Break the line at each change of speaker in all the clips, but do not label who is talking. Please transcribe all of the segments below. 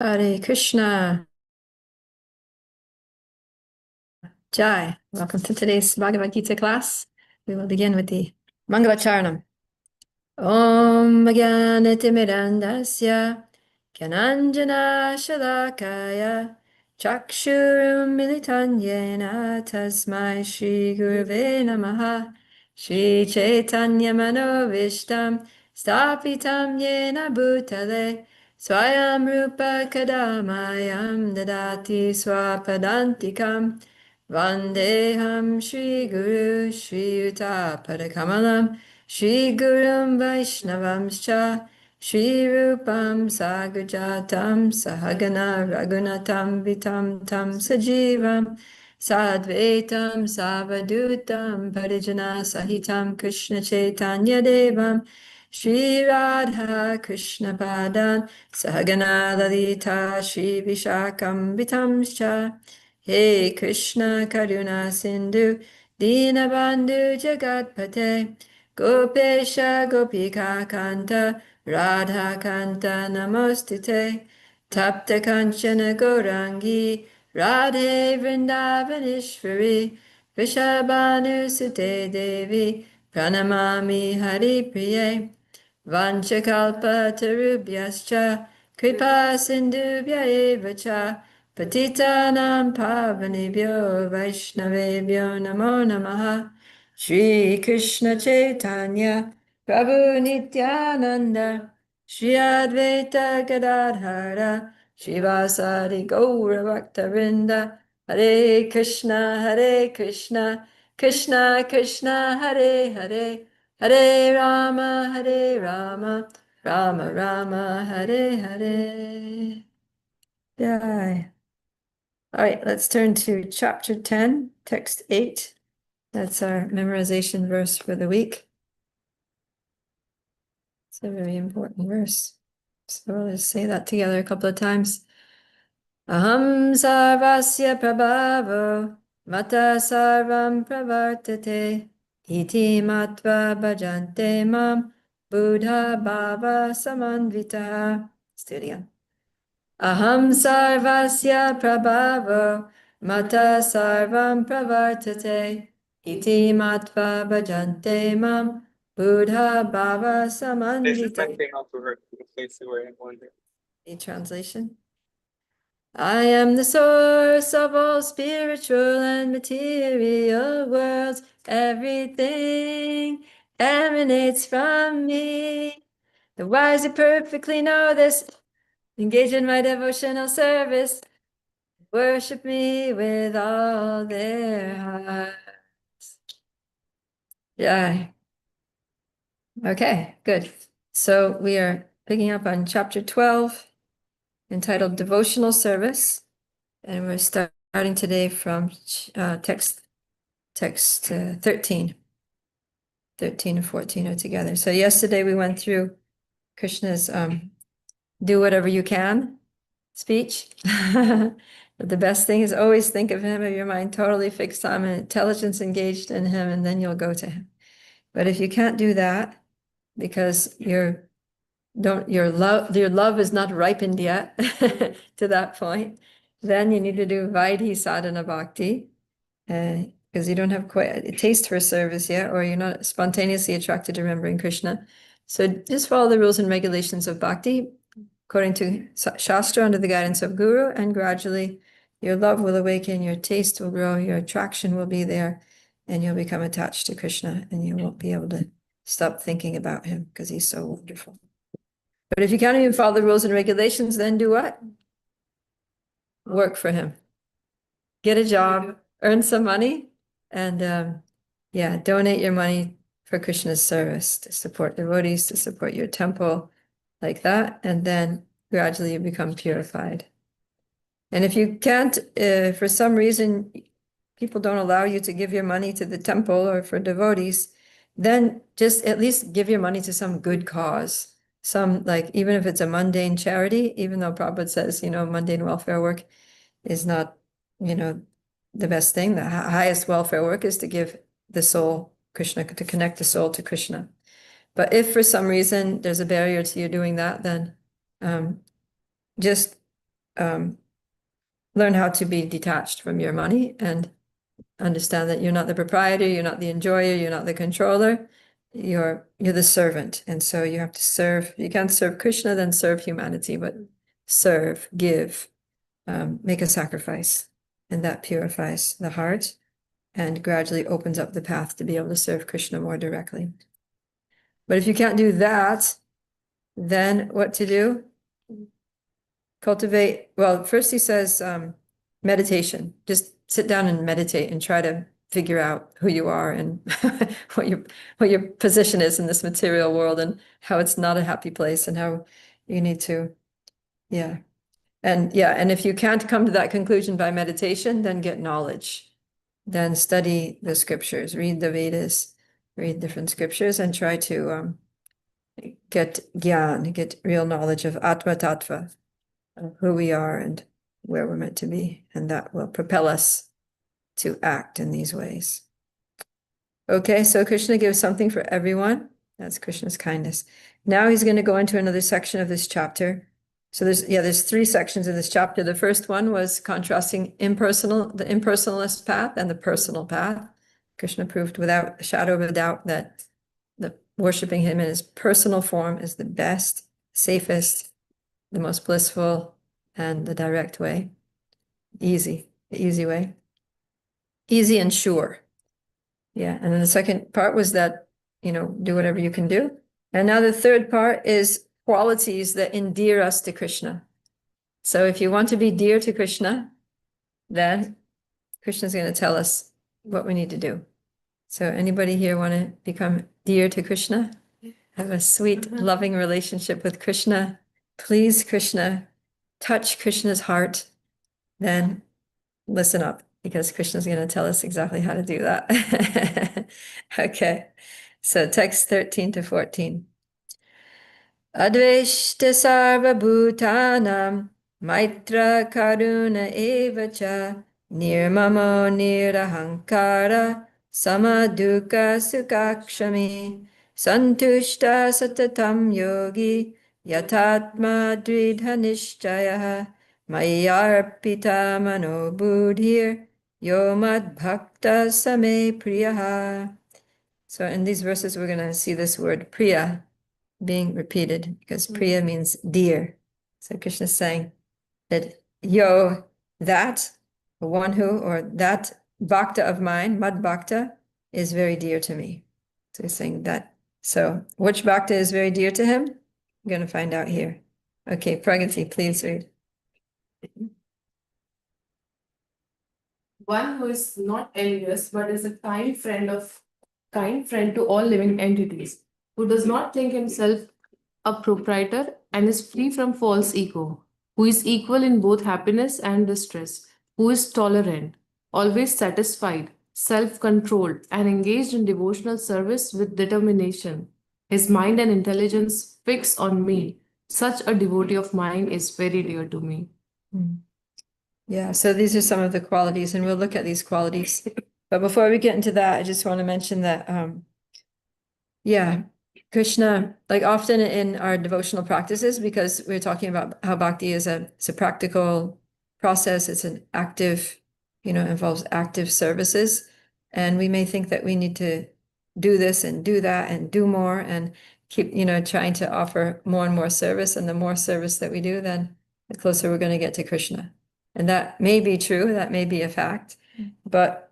Hare Krishna. Jai. Welcome to today's Bhagavad Gita class. We will begin with the Mangalacharanam. Om Jnanatimirandasya Gyananjana Shalakaya Chakshurum Militan Yena Tasmai Shri Gurave Namaha Shri Chaitanya Manovishtam Stapitam Yena Bhutale Swayam Rupa Kadamayam Dadati Swapadantikam Vandeham Shri Guru Shri Yuta Padakamalam Shri Gurum Vaishnavamscha Shri Rupam Sagrajatam Sahagana Raghunatam Vitam Tam Sajivam Sadvaitam Savadutam Parijana Sahitam Krishna Chaitanya Devam Shri Radha Krishna Padan Sahagana Lalita Shri Vishakam Vitamscha Hey Krishna Karuna Sindhu Dinabandhu Jagatpate Gopesha Gopika Kanta Radha Kanta Namostute Tapta Kanchana Gaurangi Radhe Vrindavaneshwari Vishabhanu Sute Devi Pranamami Hari Priye Vanchakalpa Tarubhyascha Kripa Sindhubhya Eva Cha Patitanam Pavanebhyo Vaishnavebhyo Namo Namaha Shri Krishna Chaitanya Prabhu Nityananda Shri Advaita Gadadhara Shivasari Gaura Bhaktavinda Hare Krishna Hare Krishna Krishna Krishna Hare Hare Hare Rama Hare Rama Rama Rama Hare Hare. Yay. All right, let's turn to chapter 10, text 8. That's our memorization verse for the week. It's a very important verse. So let's say that together a couple of times. Aham sarvasya prabhavo mata sarvam pravartate iti matva bhajante mam buddha bhava samanvitaha. Let's do it again. Aham sarvasya prabhavo mata sarvam pravartate iti matva bhajante mam buddha bhava samanvitaha. A translation. I am the source of all spiritual and material worlds. Everything emanates from me. The wise who perfectly know this engage in my devotional service. Worship me with all their hearts. Yeah. Okay, good. So we are picking up on chapter 12, entitled Devotional Service. And we're starting today from text 13. 13 and 14 are together. So yesterday we went through Krishna's do whatever you can speech. But the best thing is always think of him, have your mind totally fixed on him and intelligence engaged in him, and then you'll go to him. But if you can't do that because your love is not ripened yet to that point, then you need to do Vaidhi sadhana bhakti, because you don't have quite a taste for service yet, or you're not spontaneously attracted to remembering Krishna. So just follow the rules and regulations of bhakti according to Shastra under the guidance of Guru, and gradually your love will awaken, your taste will grow, your attraction will be there, and you'll become attached to Krishna, and you won't be able to stop thinking about him because he's so wonderful. But if you can't even follow the rules and regulations, then do what? Work for him. Get a job, earn some money, and yeah, donate your money for Krishna's service to support devotees, to support your temple, like that, and then gradually you become purified. And if you can't, for some reason, people don't allow you to give your money to the temple or for devotees, then just at least give your money to some good cause. Some, like, even if it's a mundane charity, even though Prabhupada says, mundane welfare work is not, the best thing. The highest welfare work is to give the soul Krishna, to connect the soul to Krishna. But if for some reason there's a barrier to you doing that, then just learn how to be detached from your money and understand that you're not the proprietor, you're not the enjoyer, you're not the controller, you're the servant. And so you have to serve. You can't serve Krishna, then serve humanity, but serve, give, make a sacrifice. And that purifies the heart and gradually opens up the path to be able to serve Krishna more directly. But if you can't do that, then what to do? Cultivate, well, first he says meditation. Just sit down and meditate and try to figure out who you are and what your position is in this material world and how it's not a happy place and how you need to, yeah. And if you can't come to that conclusion by meditation, then get knowledge. Then study the scriptures, read the Vedas, read different scriptures and try to get gyan, get real knowledge of Atma Tattva, of who we are and where we're meant to be. And that will propel us to act in these ways. Okay, so Krishna gives something for everyone. That's Krishna's kindness. Now he's going to go into another section of this chapter. So there's 3 sections in this chapter. The first one was contrasting the impersonalist path and the personal path. Krishna proved without a shadow of a doubt that worshiping him in his personal form is the best, safest, the most blissful, and the direct way. The easy way. Easy and sure. Yeah, and then the second part was that, do whatever you can do. And now the third part is qualities that endear us to Krishna. So if you want to be dear to Krishna, then Krishna's going to tell us what we need to do. So anybody here want to become dear to Krishna? Have a sweet, loving relationship with Krishna? Please Krishna, touch Krishna's heart, then listen up, because Krishna's going to tell us exactly how to do that. Okay, so text 13 to 14. Adveshta sarva bhutanam maitra karuna evacha nirmamo nirahankara samaduka sukakshami santushta satatam yogi yatatma dridha nishchaya mayarpita mano buddhir yomad bhakta same priyaha. So in these verses, we're going to see this word priya being repeated because priya means dear. So Krishna is saying that that one who, or that bhakta of mine, mad bhakta, is very dear to me. So he's saying that. So which bhakta is very dear to him? I'm going to find out here. Okay, Pragati, please read.
One who is not envious, but is a kind friend to all living entities, who does not think himself a proprietor and is free from false ego, who is equal in both happiness and distress, who is tolerant, always satisfied, self-controlled, and engaged in devotional service with determination. His mind and intelligence fix on me. Such a devotee of mine is very dear to me.
Yeah, so these are some of the qualities, and we'll look at these qualities. But before we get into that, I just want to mention that, Krishna, like often in our devotional practices, because we're talking about how bhakti is it's a practical process, it's an active, involves active services. And we may think that we need to do this and do that and do more and keep, trying to offer more and more service. And the more service that we do, then the closer we're going to get to Krishna. And that may be true, that may be a fact, but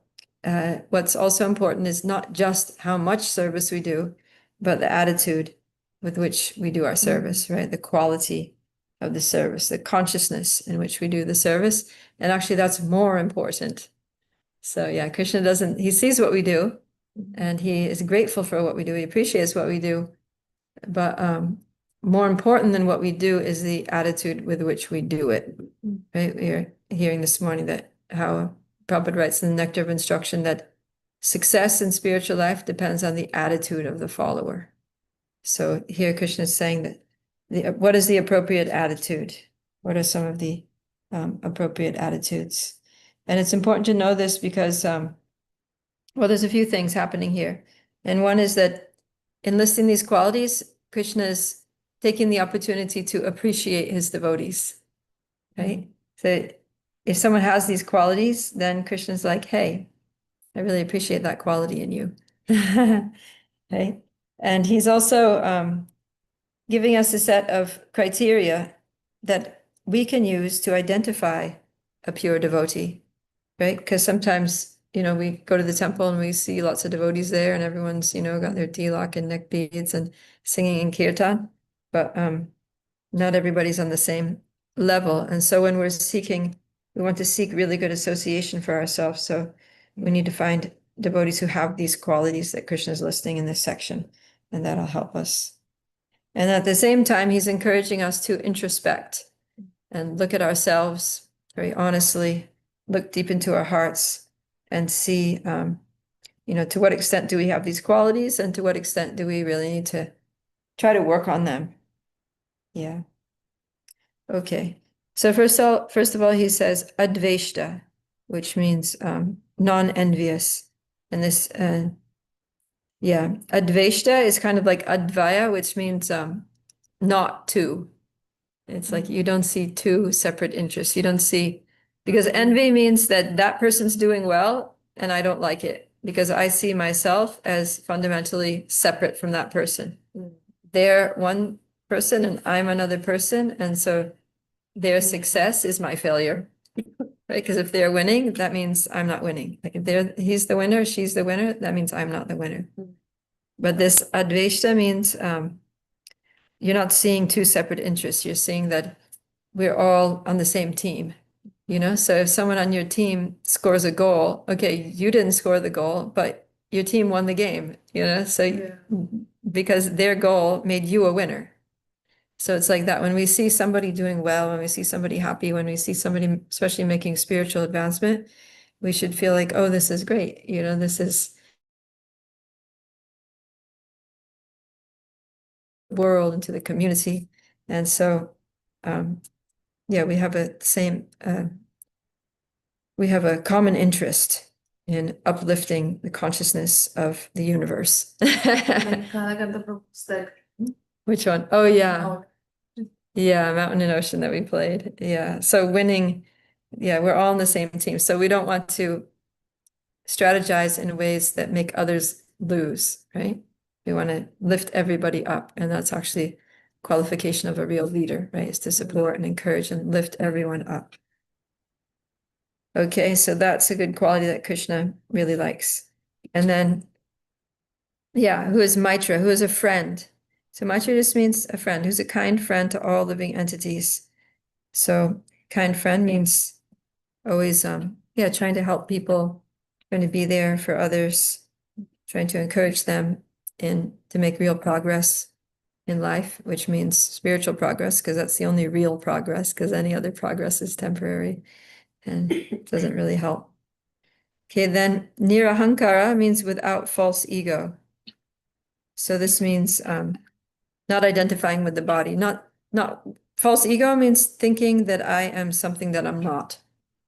what's also important is not just how much service we do, but the attitude with which we do our service, right? The quality of the service, the consciousness in which we do the service. And actually that's more important. So yeah, Krishna he sees what we do and he is grateful for what we do. He appreciates what we do. But more important than what we do is the attitude with which we do it, right? We're hearing this morning that how Prabhupada writes in the Nectar of Instruction that success in spiritual life depends on the attitude of the follower. So here Krishna is saying that what is the appropriate attitude? What are some of the appropriate attitudes? And it's important to know this because, there's a few things happening here. And one is that in listing these qualities, Krishna is taking the opportunity to appreciate his devotees, right? So if someone has these qualities, then Krishna's like, hey, I really appreciate that quality in you. Right? And he's also giving us a set of criteria that we can use to identify a pure devotee, right? Because sometimes, we go to the temple and we see lots of devotees there and everyone's, got their tilak and neck beads and singing in kirtan, but not everybody's on the same level. And so when we want to seek really good association for ourselves. So we need to find devotees who have these qualities that Krishna is listing in this section, and that'll help us. And at the same time, he's encouraging us to introspect and look at ourselves very honestly, look deep into our hearts and see, to what extent do we have these qualities and to what extent do we really need to try to work on them? Yeah. Okay. So first of all, he says adveshta, which means non-envious. And this, adveshta is kind of like advaya, which means not two. It's like you don't see two separate interests. You don't see, because envy means that that person's doing well and I don't like it because I see myself as fundamentally separate from that person. They're one person and I'm another person. And so their success is my failure, right? Because if they're winning, that means I'm not winning. Like if he's the winner, she's the winner, that means I'm not the winner. But this adveshta means you're not seeing two separate interests. You're seeing that we're all on the same team, So if someone on your team scores a goal, okay, you didn't score the goal, but your team won the game, So because their goal made you a winner. So it's like that when we see somebody doing well, when we see somebody happy, when we see somebody especially making spiritual advancement, we should feel like, oh, this is great. This is the world into the community. And so, we have we have a common interest in uplifting the consciousness of the universe. Which one? Oh, yeah. Yeah, Mountain and Ocean that we played. Yeah. So winning, we're all on the same team. So we don't want to strategize in ways that make others lose, right? We want to lift everybody up. And that's actually qualification of a real leader, right? Is to support and encourage and lift everyone up. Okay, so that's a good quality that Krishna really likes. And then, who is Maitra, who is a friend. So Maitra just means a friend, who's a kind friend to all living entities. So kind friend means always, trying to help people, trying to be there for others, trying to encourage them to make real progress in life, which means spiritual progress, because that's the only real progress, because any other progress is temporary and doesn't really help. Okay, then nirahankara means without false ego. So this means not identifying with the body, not false ego means thinking that I am something that I'm not,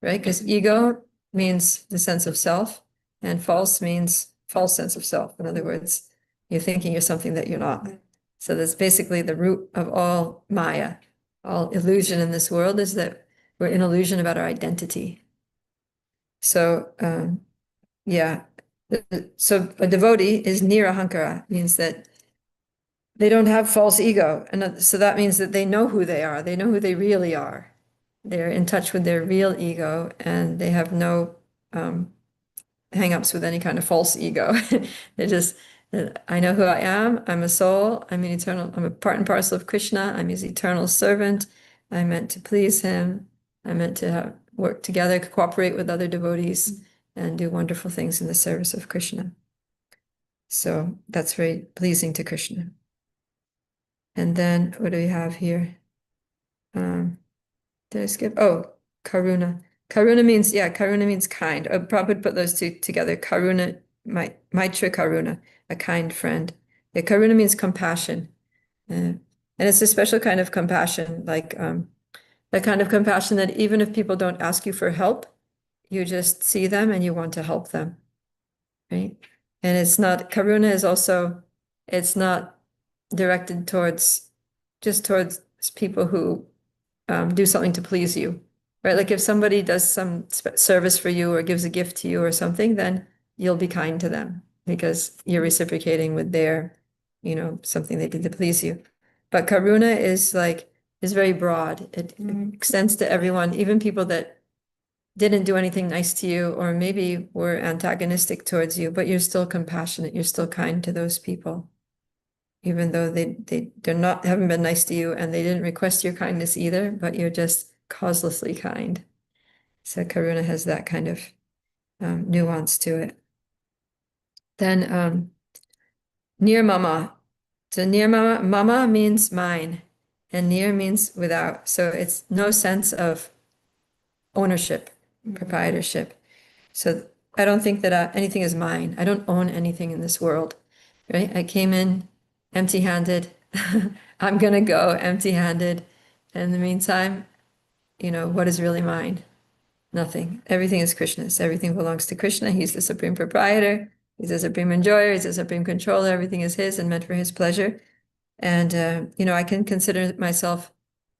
right? Because ego means the sense of self, and false means false sense of self. In other words, you're thinking you're something that you're not. So that's basically the root of all Maya, all illusion in this world is that we're in illusion about our identity. So, so a devotee is nirahankara, means that they don't have false ego. And so that means that they know who they are. They know who they really are. They're in touch with their real ego and they have no hang-ups with any kind of false ego. They just, I know who I am. I'm a soul. I'm a part and parcel of Krishna. I'm his eternal servant. I'm meant to please him. I'm meant to work together, cooperate with other devotees and do wonderful things in the service of Krishna. So that's very pleasing to Krishna. And then what do we have here? Did I skip? Oh, karuna. Karuna means kind. Prabhupada put those two together. Karuna, Maitra Karuna, a kind friend. Yeah, karuna means compassion. And it's a special kind of compassion, like that kind of compassion that even if people don't ask you for help, you just see them and you want to help them, right? And karuna is also, it's not directed towards people who do something to please you. right? Like if somebody does some service for you or gives a gift to you or something, then you'll be kind to them because you're reciprocating with their, something they did to please you. But karuna is very broad. It extends to everyone, even people that didn't do anything nice to you or maybe were antagonistic towards you, but you're still compassionate, you're still kind to those people. Even though they're not haven't been nice to you and they didn't request your kindness either, but you're just causelessly kind. So karuna has that kind of nuance to it. Then near mama. So near mama means mine, and near means without. So it's no sense of ownership, proprietorship. So I don't think that anything is mine. I don't own anything in this world, right? I came in empty-handed. I'm gonna go empty-handed. In the meantime, what is really mine? Nothing. Everything is Krishna's. Everything belongs to Krishna. He's the supreme proprietor. He's the supreme enjoyer. He's the supreme controller. Everything is his and meant for his pleasure. And, I can consider myself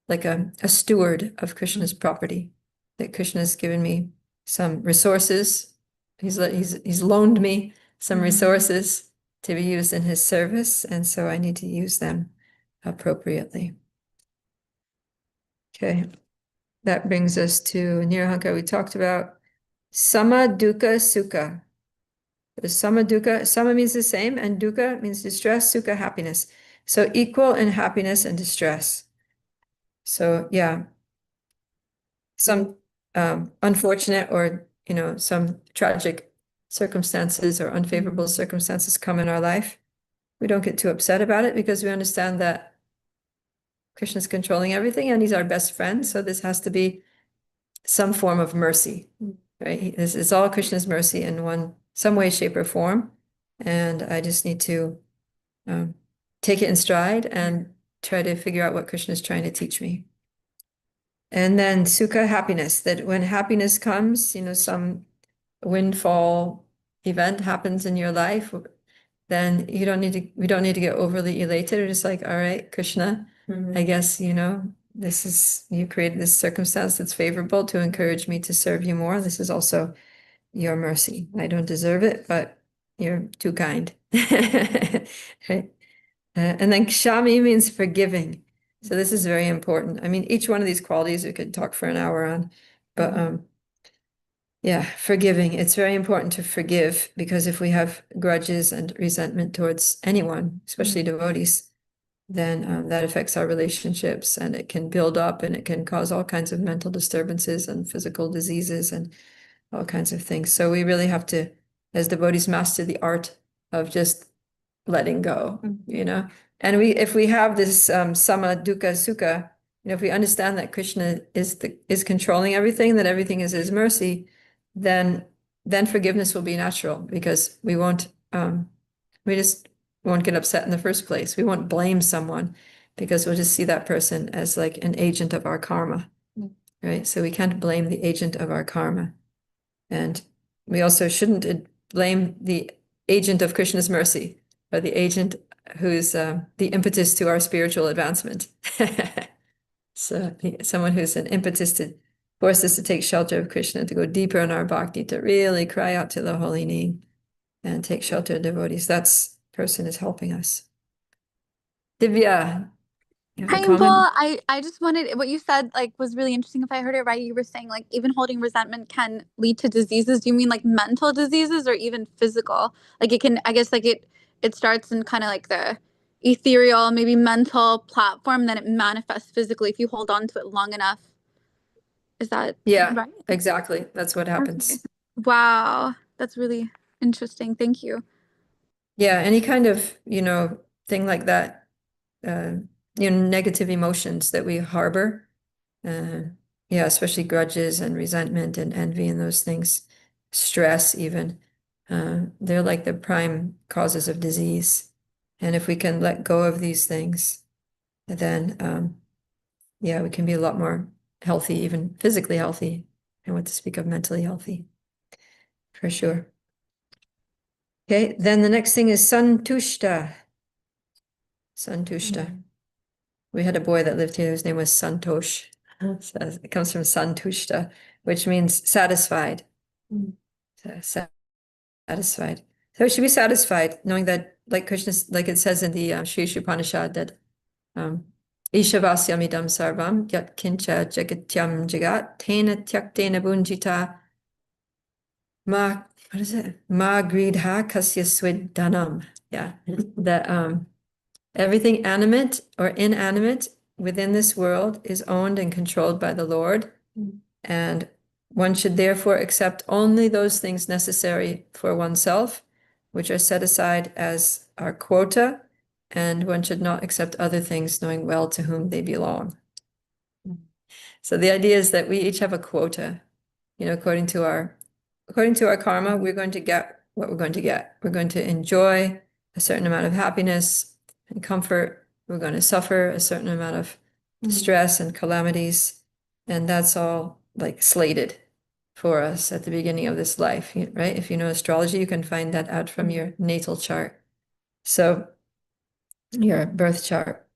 like a steward of Krishna's property, that Krishna has given me some resources. He's loaned me some resources to be used in his service. And so I need to use them appropriately. Okay. That brings us to Nirahankara. We talked about Sama, Dukkha, Sukha. The Sama, Dukkha, Sama means the same, and Dukkha means distress, Sukha, happiness. So equal in happiness and distress. So yeah, some unfortunate or, some tragic circumstances or unfavorable circumstances come in our life. We don't get too upset about it because we understand that Krishna's controlling everything and he's our best friend. So this has to be some form of mercy, right? This is all Krishna's mercy in some way, shape, or form. And I just need to take it in stride and try to figure out what Krishna is trying to teach me. And then sukha, happiness, that when happiness comes, some windfall event happens in your life, then we don't need to get overly elated. We're just like, all right, Krishna, I guess, you created this circumstance that's favorable to encourage me to serve you more. This is also your mercy. I don't deserve it, but you're too kind. Right? And then kshami means forgiving. So this is very important. I mean, each one of these qualities we could talk for an hour on, but yeah, forgiving. It's very important to forgive because if we have grudges and resentment towards anyone, especially devotees, then that affects our relationships and it can build up and it can cause all kinds of mental disturbances and physical diseases and all kinds of things. So we really have to, as devotees, master the art of just letting go, And if we have this sama, dukkha, sukha, if we understand that Krishna is controlling everything, that everything is his mercy, then forgiveness will be natural because we just won't get upset in the first place. We won't blame someone because we'll just see that person as like an agent of our karma, right? So we can't blame the agent of our karma. And we also shouldn't blame the agent of Krishna's mercy, or the agent who's the impetus to our spiritual advancement. So someone who's an impetus to force us to take shelter of Krishna, to go deeper in our bhakti, to really cry out to the holy name and take shelter of devotees. That person is helping us. Divya, you have a
Hi,
comment?
Impel. I just wanted what you said was really interesting. If I heard it right, you were saying even holding resentment can lead to diseases. Do you mean mental diseases or even physical? It can, I guess it starts in kind of the ethereal, maybe mental platform, then it manifests physically if you hold on to it long enough. Is that
Yeah,
right?
exactly. That's what happens.
Okay. Wow, that's really interesting. Thank you.
Yeah, any kind of, thing like that, negative emotions that we harbor, yeah, especially grudges and resentment and envy and those things, stress even, they're like the prime causes of disease. And if we can let go of these things, then, yeah, we can be a lot more healthy, even physically healthy, and what to speak of mentally healthy, for sure. Okay, then the next thing is santushta. Santushta. We had a boy that lived here, his name was Santosh. So it comes from santushta, which means satisfied.
Mm.
So, satisfied. So we should be satisfied, knowing that, like Krishna, like it says in the Sri Upanishad, that Ishavasyamidam sarvam yat kincha jagatyam jagat tena tyaktena bunjita ma, what is it? Ma gridha kasya swidhanam. Yeah, that everything animate or inanimate within this world is owned and controlled by the Lord.
Mm.
And one should therefore accept only those things necessary for oneself, which are set aside as our quota, and one should not accept other things, knowing well to whom they belong. So the idea is that we each have a quota, according to our karma, we're going to get what we're going to get. We're going to enjoy a certain amount of happiness and comfort. We're going to suffer a certain amount of stress and calamities. And that's all like slated for us at the beginning of this life, right? If you know astrology, you can find that out from your natal chart. So your birth chart.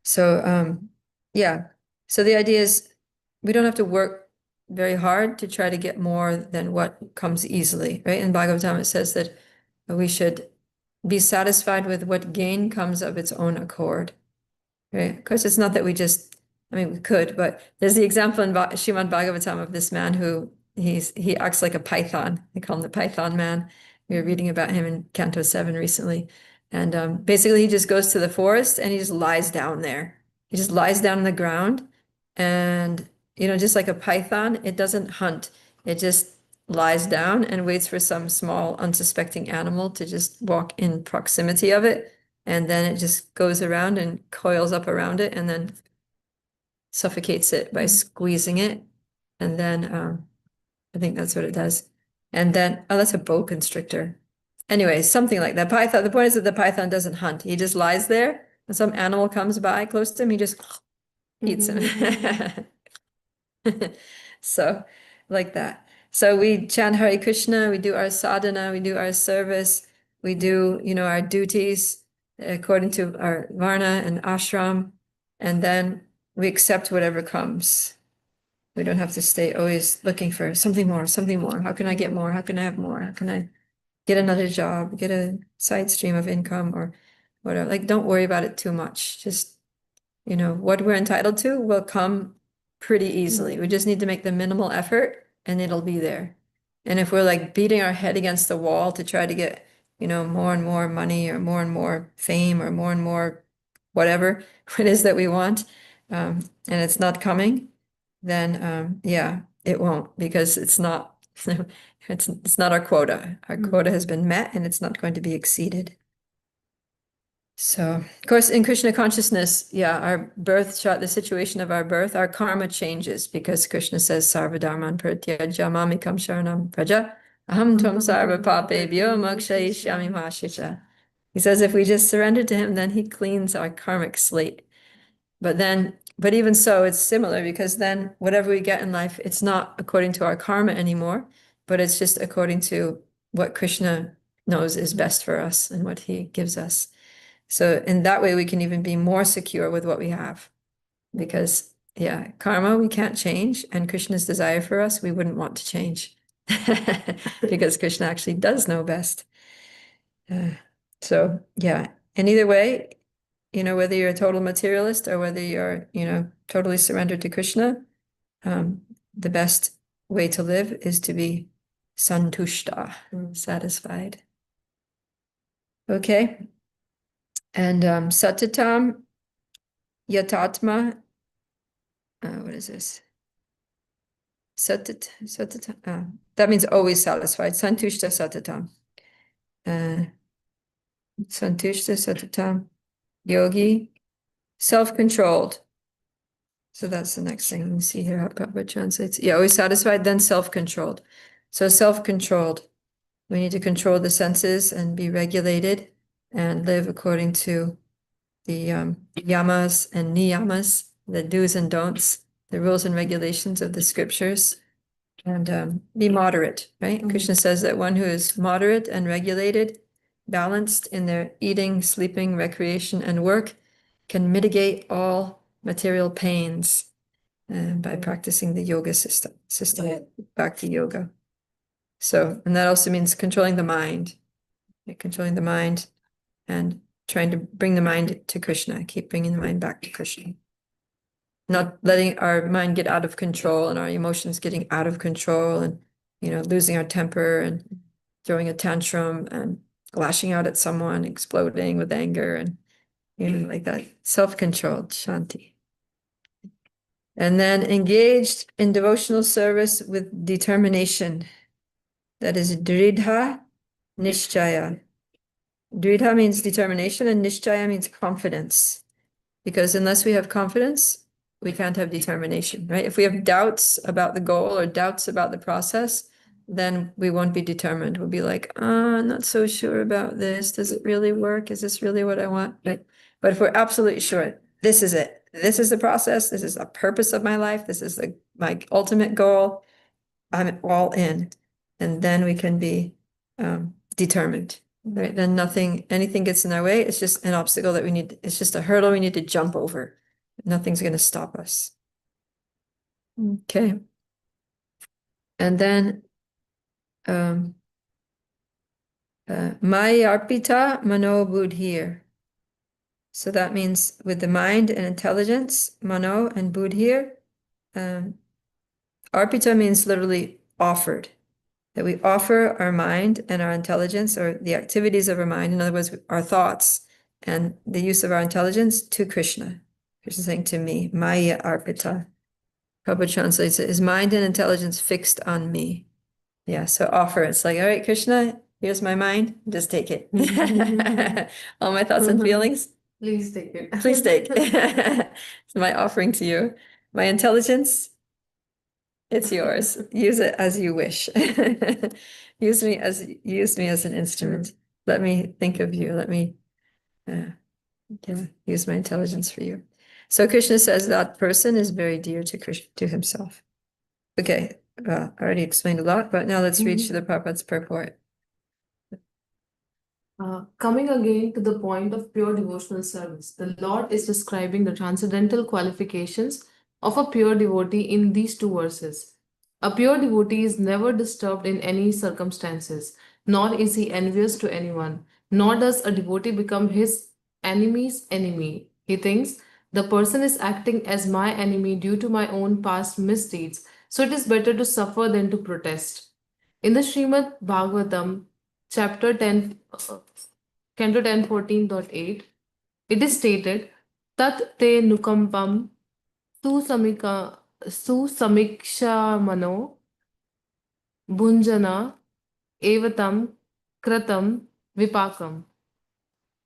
So yeah. So the idea is we don't have to work very hard to try to get more than what comes easily, right? In Bhagavatam, it says that we should be satisfied with what gain comes of its own accord, right? Of course, it's not that we just, I mean, we could, but there's the example in Srimad Bhagavatam of this man who he acts like a python. They call him the Python man. We were reading about him in Canto 7 recently. And basically, he just goes to the forest and he just lies down there. He just lies down on the ground. And, just like a python, it doesn't hunt. It just lies down and waits for some small, unsuspecting animal to just walk in proximity of it. And then it just goes around and coils up around it and then suffocates it by squeezing it. And then I think that's what it does. And then, oh, that's a boa constrictor. Anyway, something like that. Python, the point is that the python doesn't hunt. He just lies there and some animal comes by close to him, he just eats him. So, like that. So we chant Hare Krishna, we do our sadhana, we do our service, we do, our duties according to our varna and ashram, and then we accept whatever comes. We don't have to stay always looking for something more, something more. How can I get more? How can I have more? How can I get another job, get a side stream of income or whatever? Like, don't worry about it too much. Just, what we're entitled to will come pretty easily. We just need to make the minimal effort and it'll be there. And if we're like beating our head against the wall to try to get, more and more money or more and more fame or more and more whatever it is that we want, and it's not coming, then yeah, it won't, because it's not it's not our quota. Our quota has been met and it's not going to be exceeded. So, of course, in Krishna consciousness, yeah, our birth chart, the situation of our birth, our karma changes because Krishna says, Sarvadharman pratyajya mamikam sharanam praja aham tvam sarva papebhyo mokshayishyami ma shusha. He says if we just surrender to him, then he cleans our karmic slate. But even so, it's similar, because then whatever we get in life, it's not according to our karma anymore, but it's just according to what Krishna knows is best for us and what he gives us. So in that way, we can even be more secure with what we have, because yeah, karma, we can't change, and Krishna's desire for us, we wouldn't want to change because Krishna actually does know best. So yeah, and either way, whether you're a total materialist or whether you're, totally surrendered to Krishna, the best way to live is to be santushta, satisfied. Okay. And satatam yatatma, what is this? Satatam, that means always satisfied. Santushta satatam. Santushta satatam. Yogi, self-controlled. So that's the next thing. Let me see here how Prabhupada translates. Yeah, always satisfied, then self-controlled. So self-controlled. We need to control the senses and be regulated and live according to the yamas and niyamas, the do's and don'ts, the rules and regulations of the scriptures, and be moderate, right? Krishna says that one who is moderate and regulated, balanced in their eating, sleeping, recreation, and work, can mitigate all material pains. by practicing the yoga system, bhakti yoga. So, and that also means controlling the mind, controlling the mind and trying to bring the mind to Krishna, keep bringing the mind back to Krishna. Not letting our mind get out of control and our emotions getting out of control and, losing our temper and throwing a tantrum and lashing out at someone, exploding with anger and, like that. Self-controlled, shanti. And then engaged in devotional service with determination. That is dridha nishchaya. Dridha means determination and nishchaya means confidence. Because unless we have confidence, we can't have determination, right? If we have doubts about the goal or doubts about the process, then we won't be determined. We'll be like, oh, I'm not so sure about this. Does it really work? Is this really what I want? Right? But if we're absolutely sure, this is it. This is the process. This is the purpose of my life. This is my ultimate goal. I'm all in. And then we can be determined. Right, then anything gets in our way. It's just an obstacle it's just a hurdle we need to jump over. Nothing's going to stop us. Okay. And then, Mayarpita Mano Buddhir. So that means with the mind and intelligence, Mano and Buddhir. Arpita means literally offered. That we offer our mind and our intelligence or the activities of our mind, in other words, our thoughts and the use of our intelligence to Krishna. Krishna saying to me, Maya Arpita. Prabhupada translates it, is mind and intelligence fixed on me? Yeah, so offer. It's like, all right, Krishna, here's my mind, just take it. All my thoughts and feelings,
Please take it.
please take. It's my offering to you. My intelligence, it's yours. Use it as you wish. Use me as an instrument. Let me think of you. Let me use my intelligence for you. So Krishna says that person is very dear to Krishna, to himself. Okay, I already explained a lot, but now let's read Srila Prabhupada's purport.
Coming again to the point of pure devotional service, the Lord is describing the transcendental qualifications of a pure devotee in these two verses. A pure devotee is never disturbed in any circumstances, nor is he envious to anyone, nor does a devotee become his enemy's enemy. He thinks, the person is acting as my enemy due to my own past misdeeds, so it is better to suffer than to protest. In the Srimad Bhagavatam, chapter 10, Canto 10, 14.8, it is stated, Tat te nukampam samiksha mano bhunjana evatam kratam vipakam.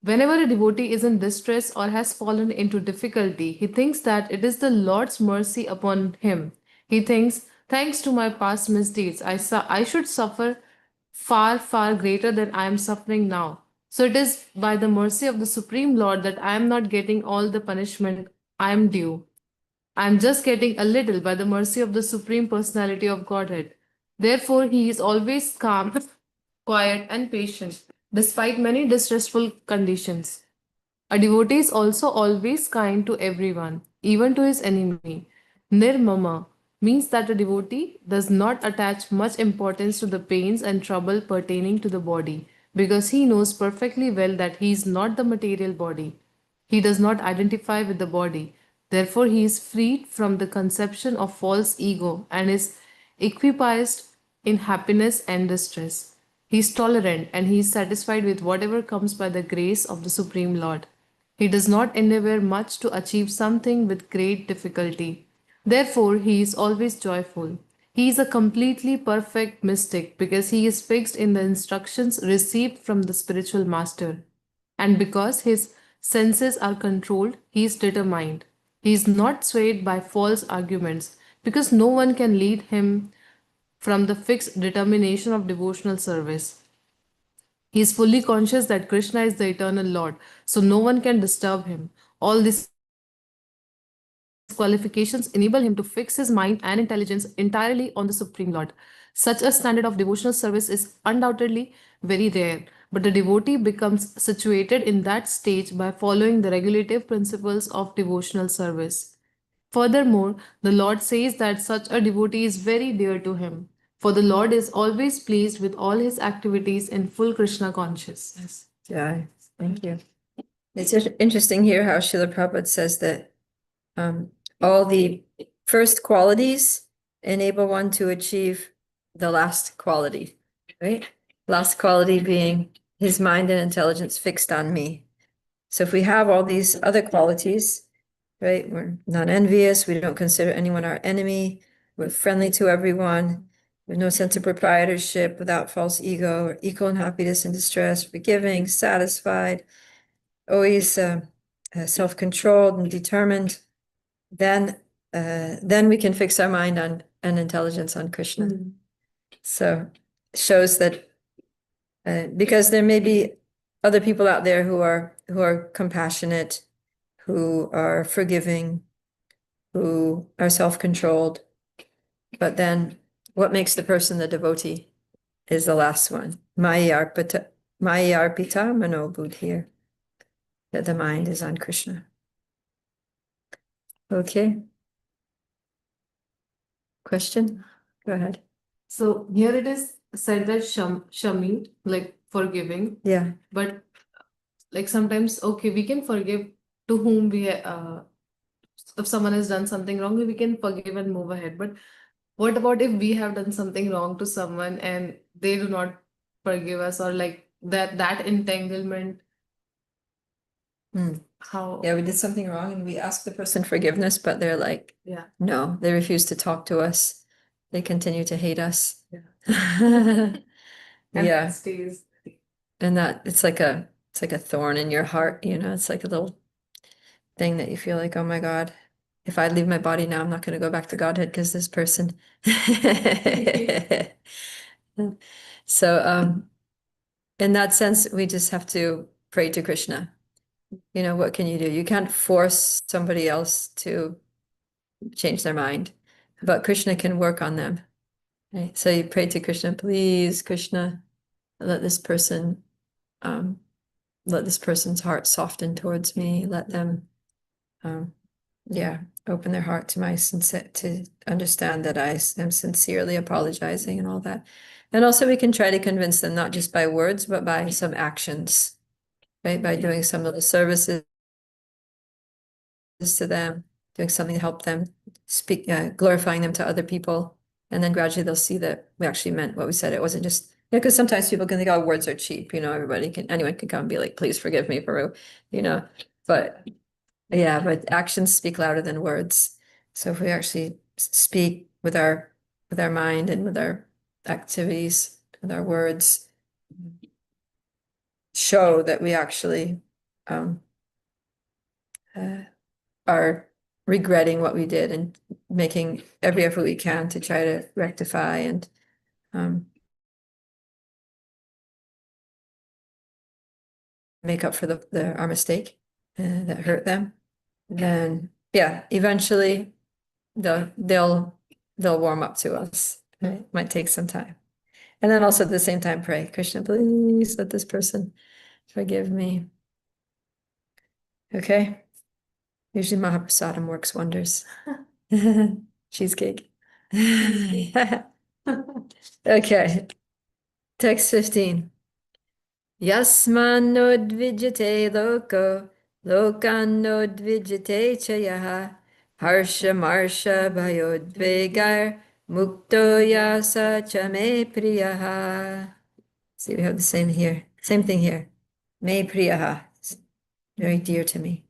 Whenever a devotee is in distress or has fallen into difficulty, he thinks that it is the Lord's mercy upon him. He thinks, thanks to my past misdeeds, I should suffer far, far greater than I am suffering now. So it is by the mercy of the Supreme Lord that I am not getting all the punishment I am due. I am just getting a little by the mercy of the Supreme Personality of Godhead. Therefore, he is always calm, quiet, and patient, despite many distressful conditions. A devotee is also always kind to everyone, even to his enemy. Nirmama means that a devotee does not attach much importance to the pains and trouble pertaining to the body, because he knows perfectly well that he is not the material body. He does not identify with the body. Therefore, he is freed from the conception of false ego and is equipoised in happiness and distress. He is tolerant and he is satisfied with whatever comes by the grace of the Supreme Lord. He does not endeavor much to achieve something with great difficulty. Therefore, he is always joyful. He is a completely perfect mystic because he is fixed in the instructions received from the spiritual master. And because his senses are controlled, he is determined. He is not swayed by false arguments because no one can lead him from the fixed determination of devotional service. He is fully conscious that Krishna is the eternal Lord, so no one can disturb him. All these qualifications enable him to fix his mind and intelligence entirely on the Supreme Lord. Such a standard of devotional service is undoubtedly very rare, but the devotee becomes situated in that stage by following the regulative principles of devotional service. Furthermore, the Lord says that such a devotee is very dear to him, for the Lord is always pleased with all his activities in full Krishna consciousness.
Yeah, thank you. It's interesting here how Srila Prabhupada says that all the first qualities enable one to achieve the last quality, right? Last quality being his mind and intelligence fixed on me. So if we have all these other qualities, right? We're not envious. We don't consider anyone our enemy. We're friendly to everyone. There's no sense of proprietorship without false ego. We're equal in happiness and distress, forgiving, satisfied, always self-controlled and determined. Then we can fix our mind on and intelligence on Krishna. So it shows that because there may be other people out there who are compassionate, who are forgiving, who are self-controlled, but then what makes the person the devotee is the last one. Maya arpita mano buddhir, that the mind is on Krishna. Okay. Question? Go ahead.
So here it is said that shami, like forgiving,
Yeah.
but like sometimes, okay, we can forgive to whom if someone has done something wrong, we can forgive and move ahead. But what about if we have done something wrong to someone and they do not forgive us, or like that entanglement?
Hmm.
How?
Yeah, we did something wrong and we asked the person forgiveness, but they're like,
Yeah.
no, they refuse to talk to us. They continue to hate us.
And
Yeah.
it stays.
And that it's like a thorn in your heart, you know, it's like a little thing that you feel like, oh my God, if I leave my body now, I'm not going to go back to Godhead because this person. So, in that sense, we just have to pray to Krishna. You know, what can you do? You can't force somebody else to change their mind, but Krishna can work on them. Right? So you pray to Krishna, please, Krishna, let this person's heart soften towards me. Let them, open their heart to to understand that I am sincerely apologizing and all that. And also we can try to convince them, not just by words, but by some actions, right? By doing some little services to them, doing something to help them speak, glorifying them to other people. And then gradually they'll see that we actually meant what we said. It wasn't just, because sometimes people can think, oh, words are cheap, you know, anyone can come and be like, please forgive me, Peru, you know, but yeah, but actions speak louder than words. So if we actually speak with our mind and with our activities, with our words, show that we actually are regretting what we did and making every effort we can to try to rectify and make up for our mistake that hurt them, then yeah, eventually they'll warm up to us. Right? Might take some time. And then also at the same time pray, Krishna, please let this person forgive me. Okay. Usually Mahaprasadam works wonders. Cheesecake. Okay. Text 15. Yasmanodvijate loko, lokanodvijate chayaha, harsha marsha bhayodvegar, mukto yasa chame priyaha. See, we have the same here. Same thing here. Me priyaha. It's very dear to me.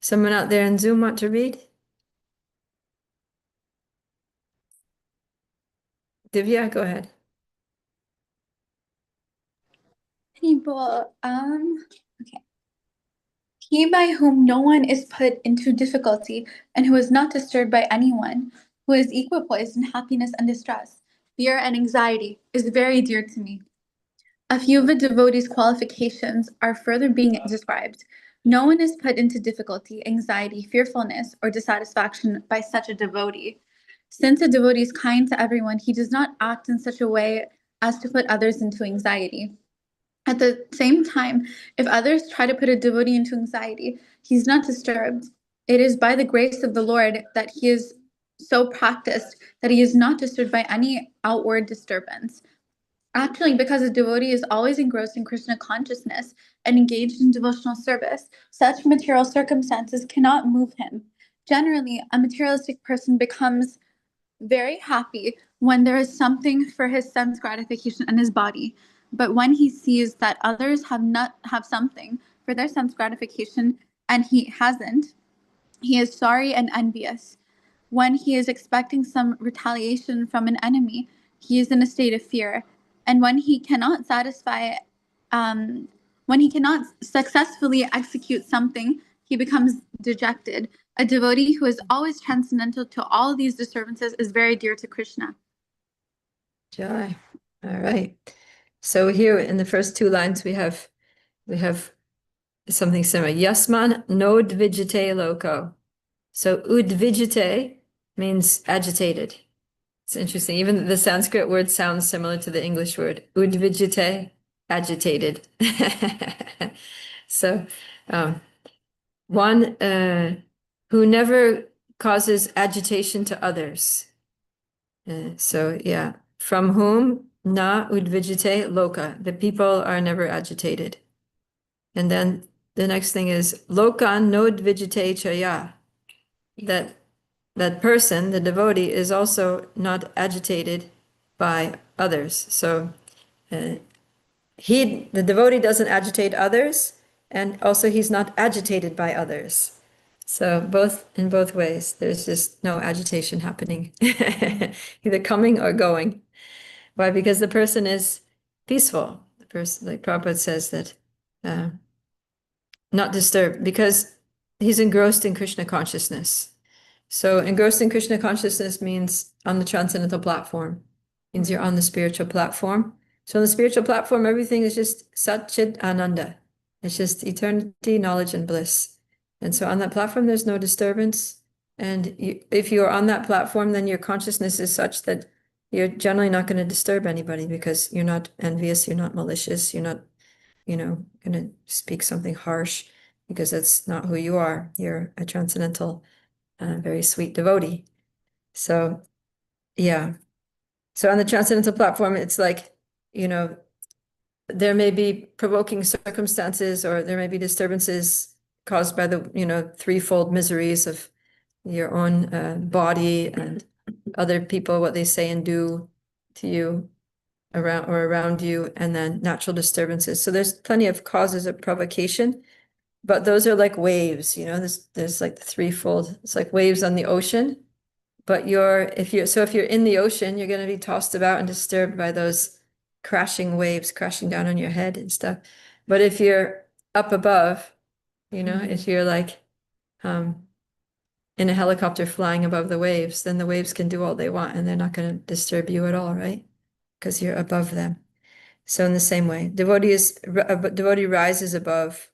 Someone out there in Zoom want to read? Divya, go ahead.
People, okay. He by whom no one is put into difficulty, and who is not disturbed by anyone, who is equipoised in happiness and distress, fear and anxiety, is very dear to me. A few of a devotee's qualifications are further being described. No one is put into difficulty, anxiety, fearfulness, or dissatisfaction by such a devotee. Since a devotee is kind to everyone, he does not act in such a way as to put others into anxiety. At the same time, if others try to put a devotee into anxiety, he's not disturbed. It is by the grace of the Lord that he is so practiced that he is not disturbed by any outward disturbance. Actually, because a devotee is always engrossed in Krishna consciousness and engaged in devotional service, such material circumstances cannot move him. Generally, a materialistic person becomes very happy when there is something for his sense gratification in his body. But when he sees that others have something for their sense gratification and he hasn't, he is sorry and envious. When he is expecting some retaliation from an enemy, he is in a state of fear. And when he cannot successfully execute something, he becomes dejected. A devotee who is always transcendental to all these disturbances is very dear to Krishna.
Jai. All right. So here in the first two lines we have something similar. Yasman no dvijite loko. So udvijite means agitated. It's interesting. Even the Sanskrit word sounds similar to the English word. Udvijite, agitated. So one who never causes agitation to others. So yeah, from whom na udvijite loka. The people are never agitated. And then the next thing is lokan no dvijite chaya. That person, the devotee, is also not agitated by others. So the devotee doesn't agitate others, and also he's not agitated by others. So in both ways, there's just no agitation happening, either coming or going. Why? Because the person is peaceful. The person, like Prabhupada says, that not disturbed, because he's engrossed in Krishna consciousness. So engrossed in Krishna consciousness means on the transcendental platform, means you're on the spiritual platform. So on the spiritual platform, everything is just Sat Chit Ananda. It's just eternity, knowledge, and bliss. And so on that platform, there's no disturbance. And if you're on that platform, then your consciousness is such that you're generally not going to disturb anybody, because you're not envious, you're not malicious, you're not, going to speak something harsh, because that's not who you are. You're a transcendental, very sweet devotee. So yeah. So on the transcendental platform, it's like, there may be provoking circumstances, or there may be disturbances caused by the, threefold miseries of your own body and other people, what they say and do to you around you, and then natural disturbances. So there's plenty of causes of provocation, but those are like waves, there's like the threefold, it's like waves on the ocean. But if you're in the ocean, you're going to be tossed about and disturbed by those crashing waves crashing down on your head and stuff. But if you're up above, if you're like in a helicopter flying above the waves, then the waves can do all they want and they're not going to disturb you at all, right? Because you're above them. So in the same way, devotee rises above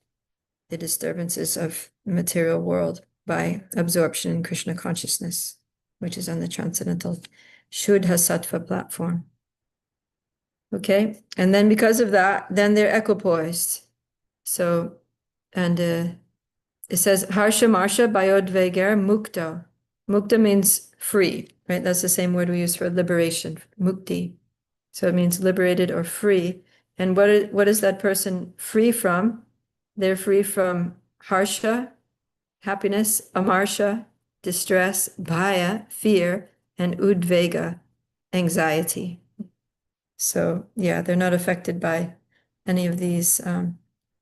the disturbances of the material world by absorption in Krishna consciousness, which is on the transcendental Shuddha Sattva platform. Okay, and then because of that, then they're equipoised. So, and it says Harsha Marsha Bayodveger Mukta. Mukta means free, right? That's the same word we use for liberation, mukti. So it means liberated or free. And what is that person free from? They're free from harsha, happiness, amarsha, distress, bhaya, fear, and udvega, anxiety. So yeah, they're not affected by any of these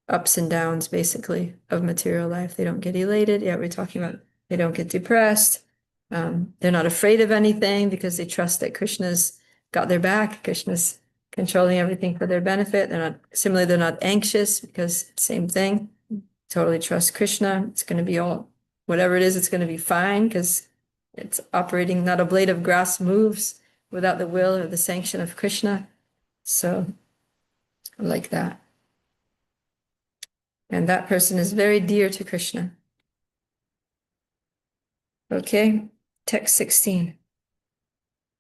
ups and downs, basically, of material life. They don't get elated. Yeah, we're talking about they don't get depressed. They're not afraid of anything because they trust that Krishna's got their back. Krishna's controlling everything for their benefit. They're not anxious, because same thing. Totally trust Krishna. It's going to be whatever it is, it's going to be fine, because it's operating, not a blade of grass moves without the will or the sanction of Krishna. So like that. And that person is very dear to Krishna. Okay, text 16.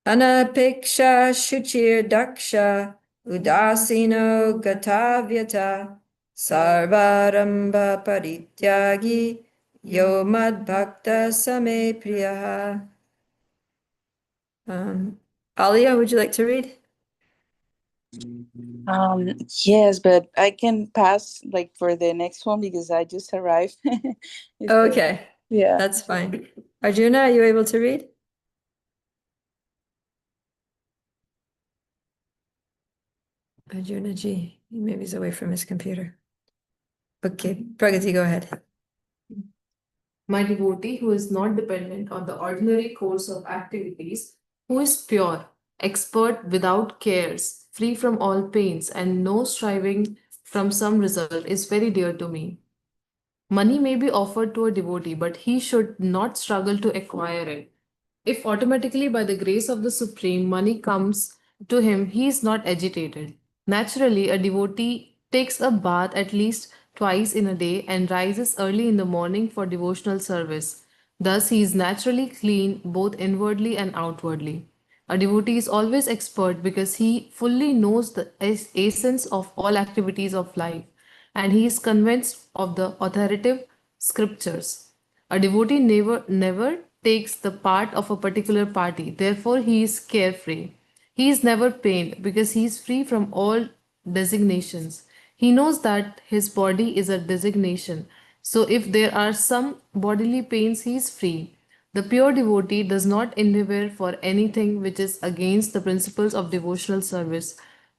Anapeksha shuchir daksha udasino gatavyata sarvaramba parityagi Yo mad bhakta same priyaha. Alia, would you like to read?
Yes, but I can pass like for the next one because I just arrived. It's the-
Okay,
yeah.
that's fine. Arjuna, are you able to read? Arjuna ji, maybe he's away from his computer. Okay, Pragati, go ahead.
My devotee who is not dependent on the ordinary course of activities, who is pure, expert without cares, free from all pains, and no striving from some result is very dear to me. Money may be offered to a devotee, but he should not struggle to acquire it. If automatically by the grace of the Supreme money comes to him, he is not agitated. Naturally, a devotee takes a bath at least twice in a day and rises early in the morning for devotional service. Thus, he is naturally clean both inwardly and outwardly. A devotee is always expert because he fully knows the essence of all activities of life and he is convinced of the authoritative scriptures. A devotee never takes the part of a particular party, therefore, he is carefree. He is never pained because he is free from all designations. He knows that his body is a designation, so if there are some bodily pains, he is free. The pure devotee does not endeavor for anything which is against the principles of devotional service.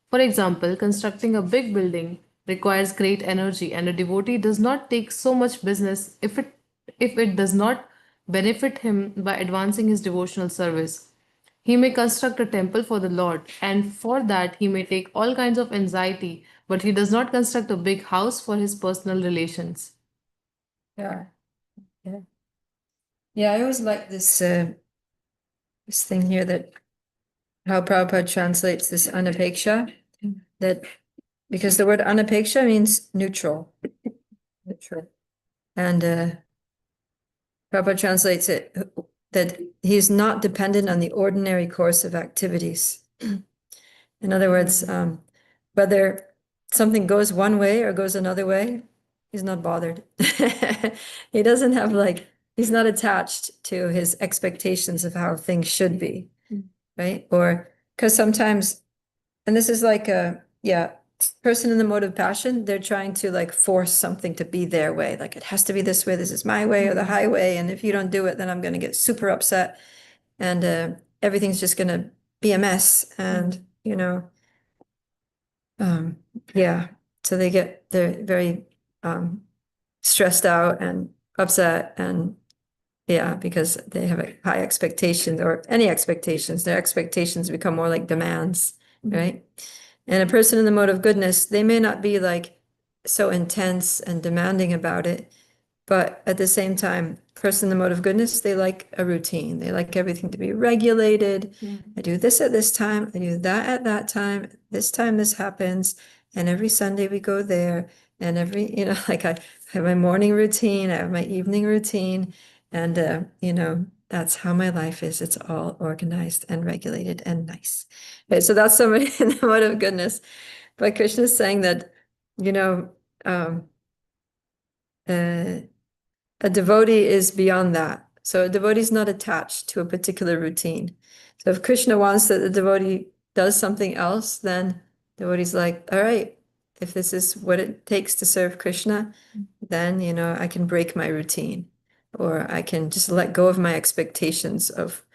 For example, constructing a big building requires great energy, and a devotee does not take so much business if it does not benefit him by advancing his devotional service. He may construct a temple for the Lord, and for that he may take all kinds of anxiety, but he does not construct a big house for his personal relations.
Yeah. Yeah. Yeah, I always like this thing here that how Prabhupada translates this anapeksha, that because the word anapeksha means neutral. Neutral. And Prabhupada translates it that he's not dependent on the ordinary course of activities. In other words, whether something goes one way or goes another way, he's not bothered. He doesn't have he's not attached to his expectations of how things should be, right? Or because sometimes, and this is person in the mode of passion, they're trying to force something to be their way. Like it has to be this way, this is my way or the highway. And if you don't do it, then I'm going to get super upset and everything's just going to be a mess. And, yeah, so they're very stressed out and upset and yeah, because they have a high expectations or any expectations. Their expectations become more like demands, right? And a person in the mode of goodness, they may not be so intense and demanding about it, but at the same time, person in the mode of goodness, they like a routine. They like everything to be regulated. I do this at this time, I do that at that time this happens, and every Sunday we go there, and every, like I have my morning routine, I have my evening routine, and that's how my life is. It's all organized and regulated and nice. Okay, so that's somebody in the mode of goodness. But Krishna is saying that, um, uh, a devotee is beyond that. So a devotee is not attached to a particular routine. So if Krishna wants that the devotee does something else, then the devotee's like, all right, if this is what it takes to serve Krishna, then, I can break my routine, or I can just let go of my expectations of,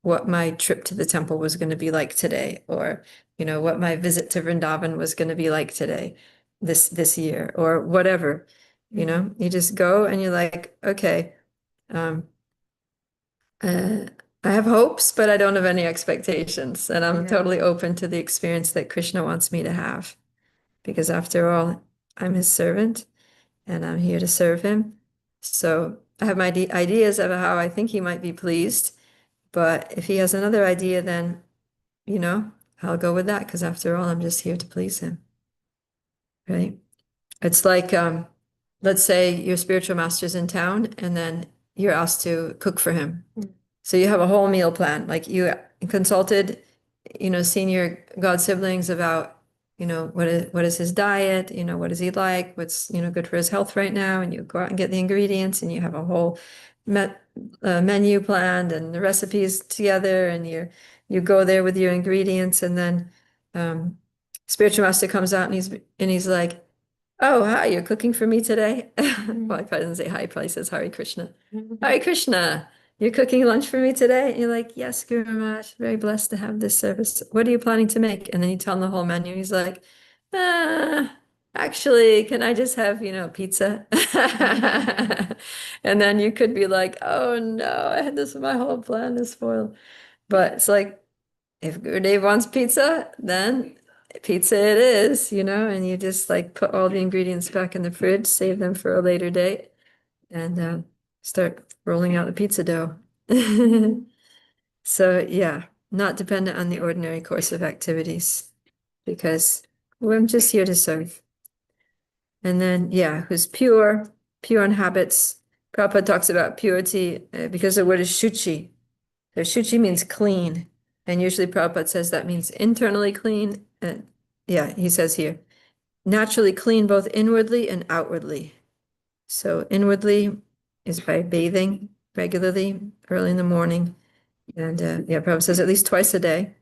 what my trip to the temple was going to be like today, or, what my visit to Vrindavan was going to be like today, this year, or whatever. You just go and you're like, okay, um, I have hopes, but I don't have any expectations. And I'm totally open to the experience that Krishna wants me to have. Because after all, I'm his servant and I'm here to serve him. So I have my ideas of how I think he might be pleased. But if he has another idea, then, I'll go with that. Because after all, I'm just here to please him. Right? It's like, let's say your spiritual master's in town and then you're asked to cook for him. So you have a whole meal plan, like you consulted, senior God siblings about, what is his diet, what is he like, what's, good for his health right now, and you go out and get the ingredients, and you have a whole menu planned and the recipes together, and you go there with your ingredients, and then spiritual master comes out and he's like, "Oh, hi, you're cooking for me today?" Well, he probably doesn't say hi, he probably says Hare Krishna. Hare Krishna, you're cooking lunch for me today? And you're like, "Yes, Guru Maharaj, very blessed to have this service. What are you planning to make?" And then you tell him the whole menu. He's like, actually, can I just have, pizza?" And then you could be like, "Oh no, I had my whole plan is spoiled." But it's like, if Gurudev wants pizza, then pizza it is, and you just like put all the ingredients back in the fridge, save them for a later date, and start rolling out the pizza dough. So yeah, not dependent on the ordinary course of activities, because I'm just here to serve. And then, yeah, who's pure in habits. Prabhupada talks about purity because the word is shuchi. So shuchi means clean. And usually Prabhupada says that means internally clean. And yeah, he says here, naturally clean both inwardly and outwardly. So inwardly is by bathing regularly, early in the morning. And yeah, Prabhupada says at least twice a day.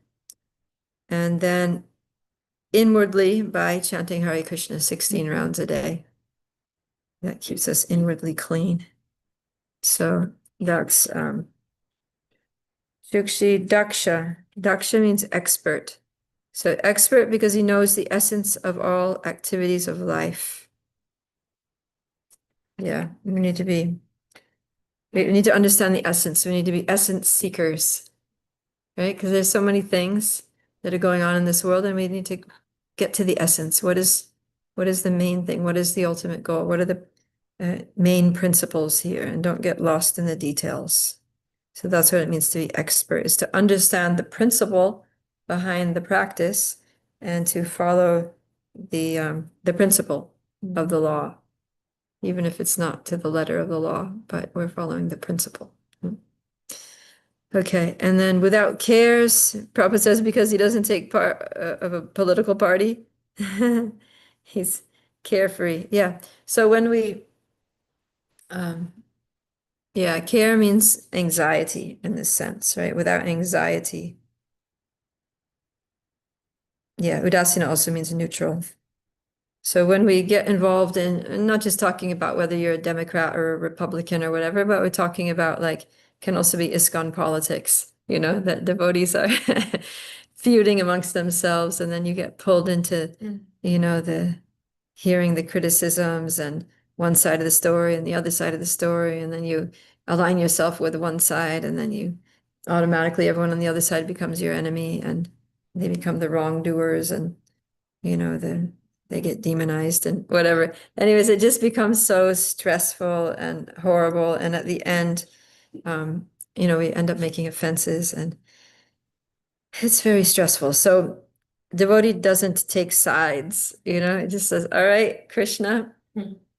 And then inwardly by chanting Hare Krishna 16 rounds a day. That keeps us inwardly clean. So that's Shukshi Daksha. Daksha means expert. So expert because he knows the essence of all activities of life. Yeah, we need to understand the essence. We need to be essence seekers, right? Because there's so many things that are going on in this world, and we need to get to the essence. What is the main thing? What is the ultimate goal? What are the main principles here? And don't get lost in the details. So that's what it means to be expert, is to understand the principle behind the practice and to follow the principle of the law, even if it's not to the letter of the law, but we're following the principle. Okay, and then without cares, Prabhupada says because he doesn't take part of a political party, he's carefree. Yeah, so when yeah, care means anxiety in this sense, right? Without anxiety. Yeah, Udasina also means neutral. So when we get involved in, not just talking about whether you're a Democrat or a Republican or whatever, but we're talking about can also be ISKCON politics, that devotees are feuding amongst themselves, and then you get pulled into, the hearing the criticisms and one side of the story and the other side of the story, and then you align yourself with one side, and then you automatically, everyone on the other side becomes your enemy, and they become the wrongdoers, and they get demonized and whatever. Anyways, it just becomes so stressful and horrible, and at the end, we end up making offenses, and it's very stressful. So devotee doesn't take sides, it just says, all right, Krishna,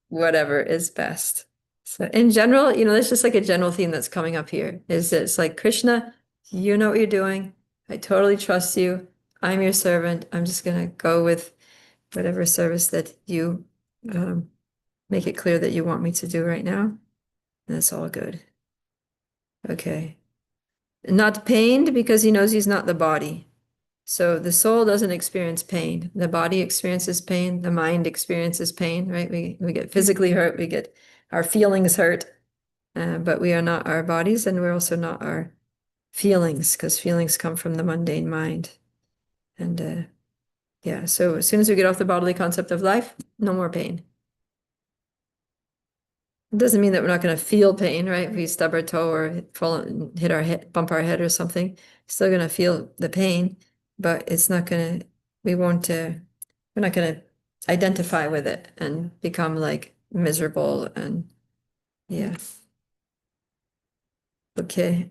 whatever is best. So in general, there's just like a general theme that's coming up here, is that it's like, Krishna, you know what you're doing. I totally trust you. I'm your servant. I'm just going to go with whatever service that you make it clear that you want me to do right now. And that's all good. Okay. Not pained because he knows he's not the body. So the soul doesn't experience pain. The body experiences pain. The mind experiences pain, right? We get physically hurt. We get our feelings hurt. But we are not our bodies, and we're also not our feelings, because feelings come from the mundane mind. And yeah, so as soon as we get off the bodily concept of life, no more pain. It doesn't mean that we're not going to feel pain, right? If we stub our toe or fall and hit our head, bump our head or something, still going to feel the pain, but it's not going to, we're not going to identify with it and become miserable and yeah. Okay.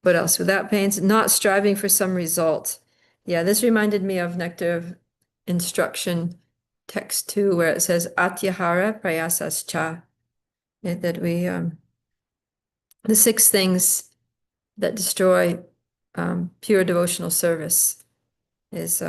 What else? Without pains, not striving for some result. Yeah, this reminded me of Nectar of Instruction text 2, where it says Atyahara Prayasas Cha. That we the 6 things that destroy pure devotional service is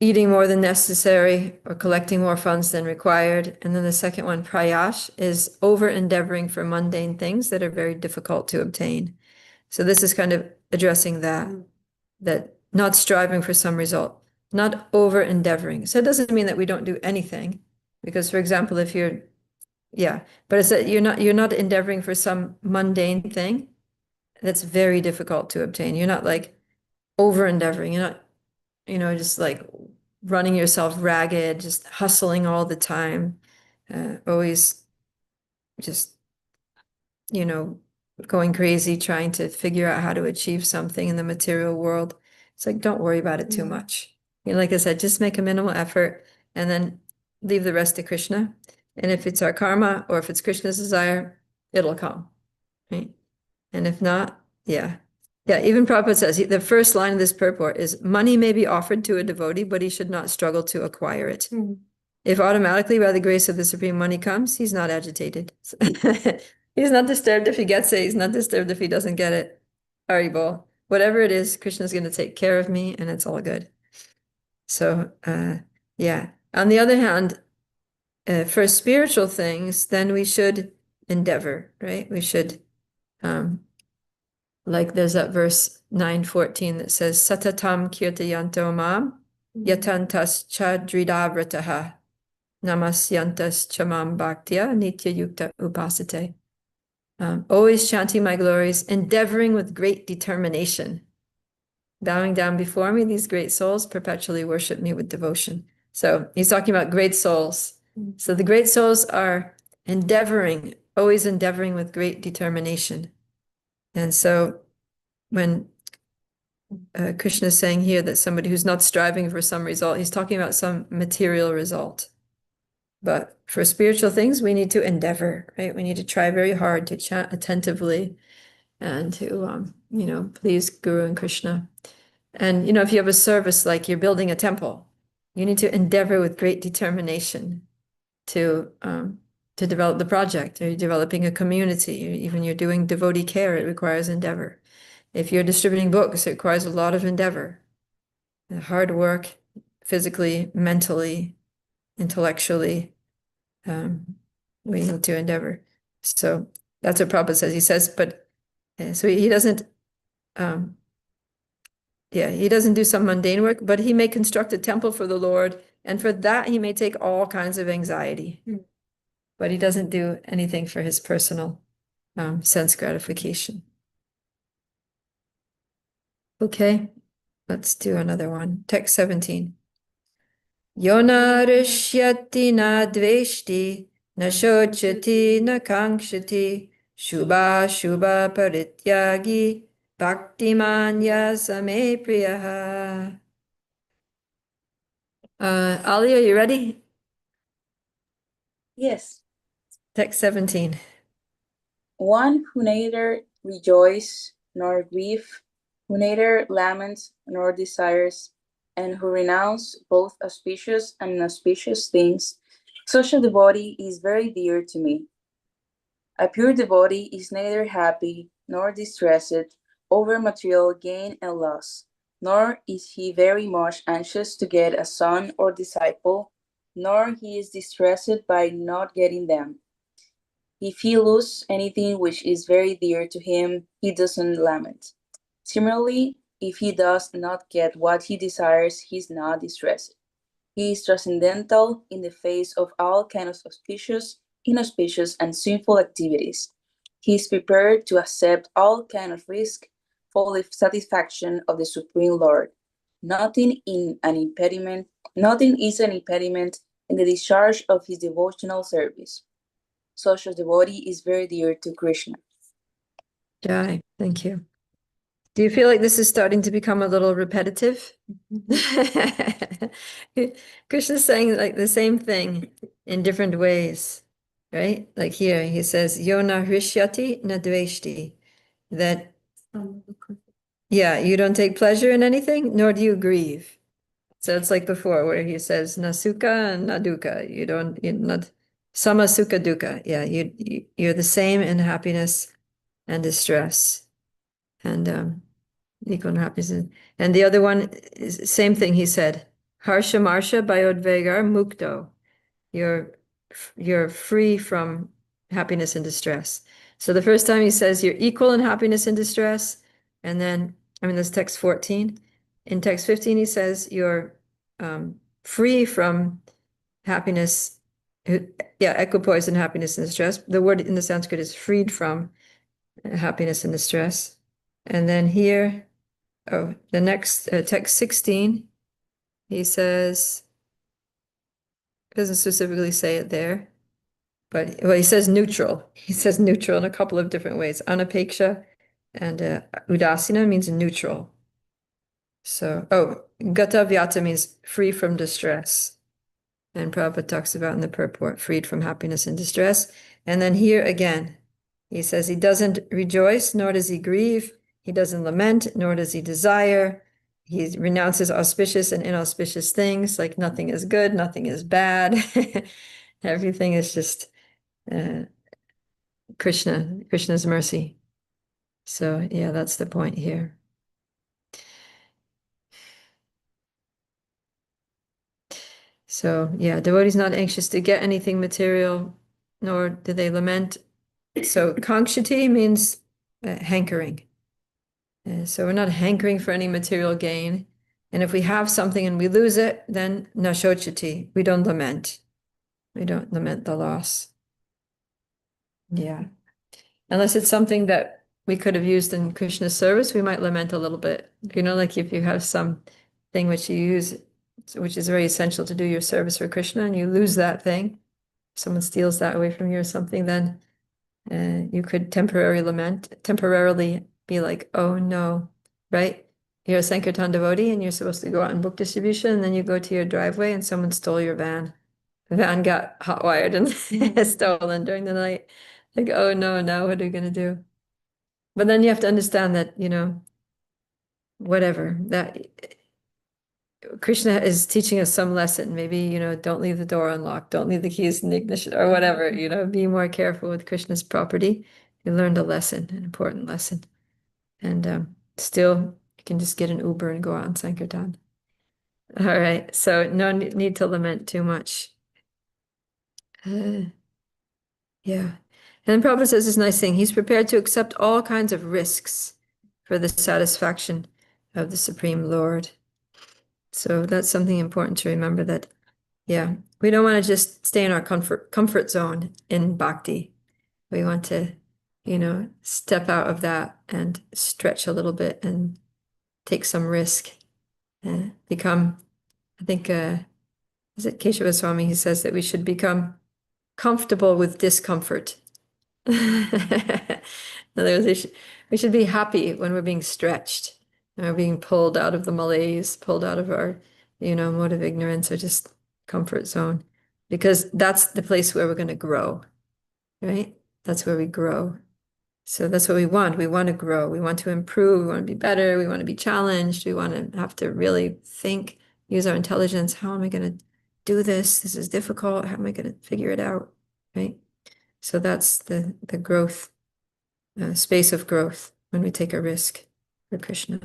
eating more than necessary or collecting more funds than required. And then the second one, prayash, is over endeavoring for mundane things that are very difficult to obtain. So this is kind of addressing that not striving for some result, not over endeavoring. So it doesn't mean that we don't do anything, because for example, if you're, but it's that you're not endeavoring for some mundane thing that's very difficult to obtain. You're not like over endeavoring. You're not, just like running yourself ragged, just hustling all the time, always just, going crazy, trying to figure out how to achieve something in the material world. It's like, don't worry about it too much. Like I said, just make a minimal effort and then leave the rest to Krishna. And if it's our karma or if it's Krishna's desire, it'll come, right? And if not, yeah. Even Prabhupada says, the first line of this purport is, money may be offered to a devotee, but he should not struggle to acquire it. If automatically by the grace of the Supreme money comes, he's not agitated. He's not disturbed if he gets it. He's not disturbed if he doesn't get it. Haribol. Whatever it is, Krishna's going to take care of me and it's all good. So, yeah. On the other hand, for spiritual things, then we should endeavor, right? We should, like there's that verse 9:14 that says, Satatam kirtayanto mam yatantas chadridavrataha namasyantas chamam bhaktya nitya yukta upasate. Always chanting my glories, endeavoring with great determination. Bowing down before me, these great souls perpetually worship me with devotion. So he's talking about great souls. So the great souls are endeavoring, always endeavoring with great determination. And so when Krishna is saying here that somebody who's not striving for some result, he's talking about some material result. But for spiritual things, we need to endeavor, right? We need to try very hard to chant attentively and to, please Guru and Krishna. And, if you have a service like you're building a temple, you need to endeavor with great determination to develop the project, or you're developing a community, or even you're doing devotee care, it requires endeavor. If you're distributing books, it requires a lot of endeavor, hard work, physically, mentally, intellectually. We need to endeavor. So that's what Prabhupada says. He says, but so he doesn't, he doesn't do some mundane work, but he may construct a temple for the Lord, and for that he may take all kinds of anxiety. But he doesn't do anything for his personal sense gratification. Okay, let's do another one. Text 17. Yona rishyati na dveshti, na shochati na kankshati, shubha shubha parityagi, bhaktimanya same priyaha. Ali, are you ready?
Yes.
Text 17.
One who neither rejoice nor grieve, who neither laments nor desires, and who renounce both auspicious and inauspicious things, such a devotee is very dear to me. A pure devotee is neither happy nor distressed over material gain and loss, nor is he very much anxious to get a son or disciple, nor he is distressed by not getting them. If he loses anything which is very dear to him, he doesn't lament. Similarly, if he does not get what he desires, he is not distressed. He is transcendental in the face of all kinds of auspicious, inauspicious, and sinful activities. He is prepared to accept all kinds of risk for the satisfaction of the Supreme Lord. Nothing is an impediment in the discharge of his devotional service. Such a devotee is very dear to Krishna.
Jai, thank you. Do you feel like this is starting to become a little repetitive? Krishna's saying like the same thing in different ways, right? Like here, he says, Yona hrishyati na dveshti, that, you don't take pleasure in anything, nor do you grieve. So it's like before, where he says, na sukha and na dukkha. You're not sama sukha dukkha. Yeah, you're the same in happiness and distress. And equal in happiness. And the other one is same thing he said. Harsha Marsha Bayodvegar Mukto. You're free from happiness and distress. So the first time he says you're equal in happiness and distress, and then that's text 14. In text 15, he says you're free from happiness, equipoise in happiness and distress. The word in the Sanskrit is freed from happiness and distress. And then here, the next text 16, he says, doesn't specifically say it there, but he says neutral. He says neutral in a couple of different ways. Anapeksha and udasina means neutral. So, gata vyata means free from distress. And Prabhupada talks about in the purport, freed from happiness and distress. And then here again, he says he doesn't rejoice, nor does he grieve. He doesn't lament, nor does he desire. He renounces auspicious and inauspicious things, like nothing is good, nothing is bad. Everything is just Krishna's mercy. So yeah, that's the point here. So yeah, devotees not anxious to get anything material, nor do they lament. So kankshati means hankering. So we're not hankering for any material gain. And if we have something and we lose it, then nashochati, we don't lament. We don't lament the loss. Yeah. Unless it's something that we could have used in Krishna's service, we might lament a little bit. Like if you have some thing which you use, which is very essential to do your service for Krishna, and you lose that thing, someone steals that away from you or something, then you could temporarily be like, oh no, right? You're a Sankirtan devotee and you're supposed to go out and book distribution, and then you go to your driveway and someone stole your van. The van got hot wired and stolen during the night. Like, oh no, now what are you gonna do? But then you have to understand that, whatever, that Krishna is teaching us some lesson. Maybe, don't leave the door unlocked, don't leave the keys in the ignition or whatever, be more careful with Krishna's property. You learned a lesson, an important lesson. And still, you can just get an Uber and go out on Sankirtan. All right, so no need to lament too much. Yeah. And then Prabhupada says this nice thing. He's prepared to accept all kinds of risks for the satisfaction of the Supreme Lord. So that's something important to remember, that, yeah, we don't want to just stay in our comfort zone in bhakti. We want to, step out of that and stretch a little bit and take some risk and become, I think, is it Keshava Swami? He says that we should become comfortable with discomfort. In other words, we should be happy when we're being stretched, and we're being pulled out of the malaise, pulled out of our, mode of ignorance or just comfort zone, because that's the place where we're going to grow, right? That's where we grow. So that's what we want. We want to grow. We want to improve. We want to be better. We want to be challenged. We want to have to really think, use our intelligence. How am I going to do this? This is difficult. How am I going to figure it out? Right? So that's the growth, space of growth when we take a risk for Krishna.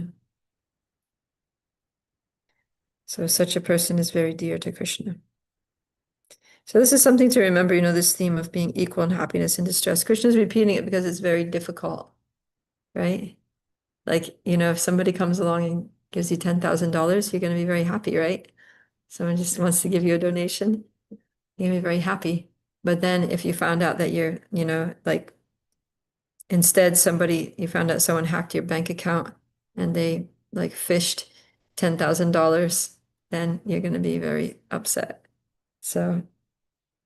So such a person is very dear to Krishna. So this is something to remember, this theme of being equal in happiness and distress. Krishna is repeating it because it's very difficult, right? Like, if somebody comes along and gives you $10,000, you're going to be very happy, right? Someone just wants to give you a donation, you're going to be very happy. But then if you found out that you're, like, instead you found out someone hacked your bank account and they like fished $10,000, then you're going to be very upset. So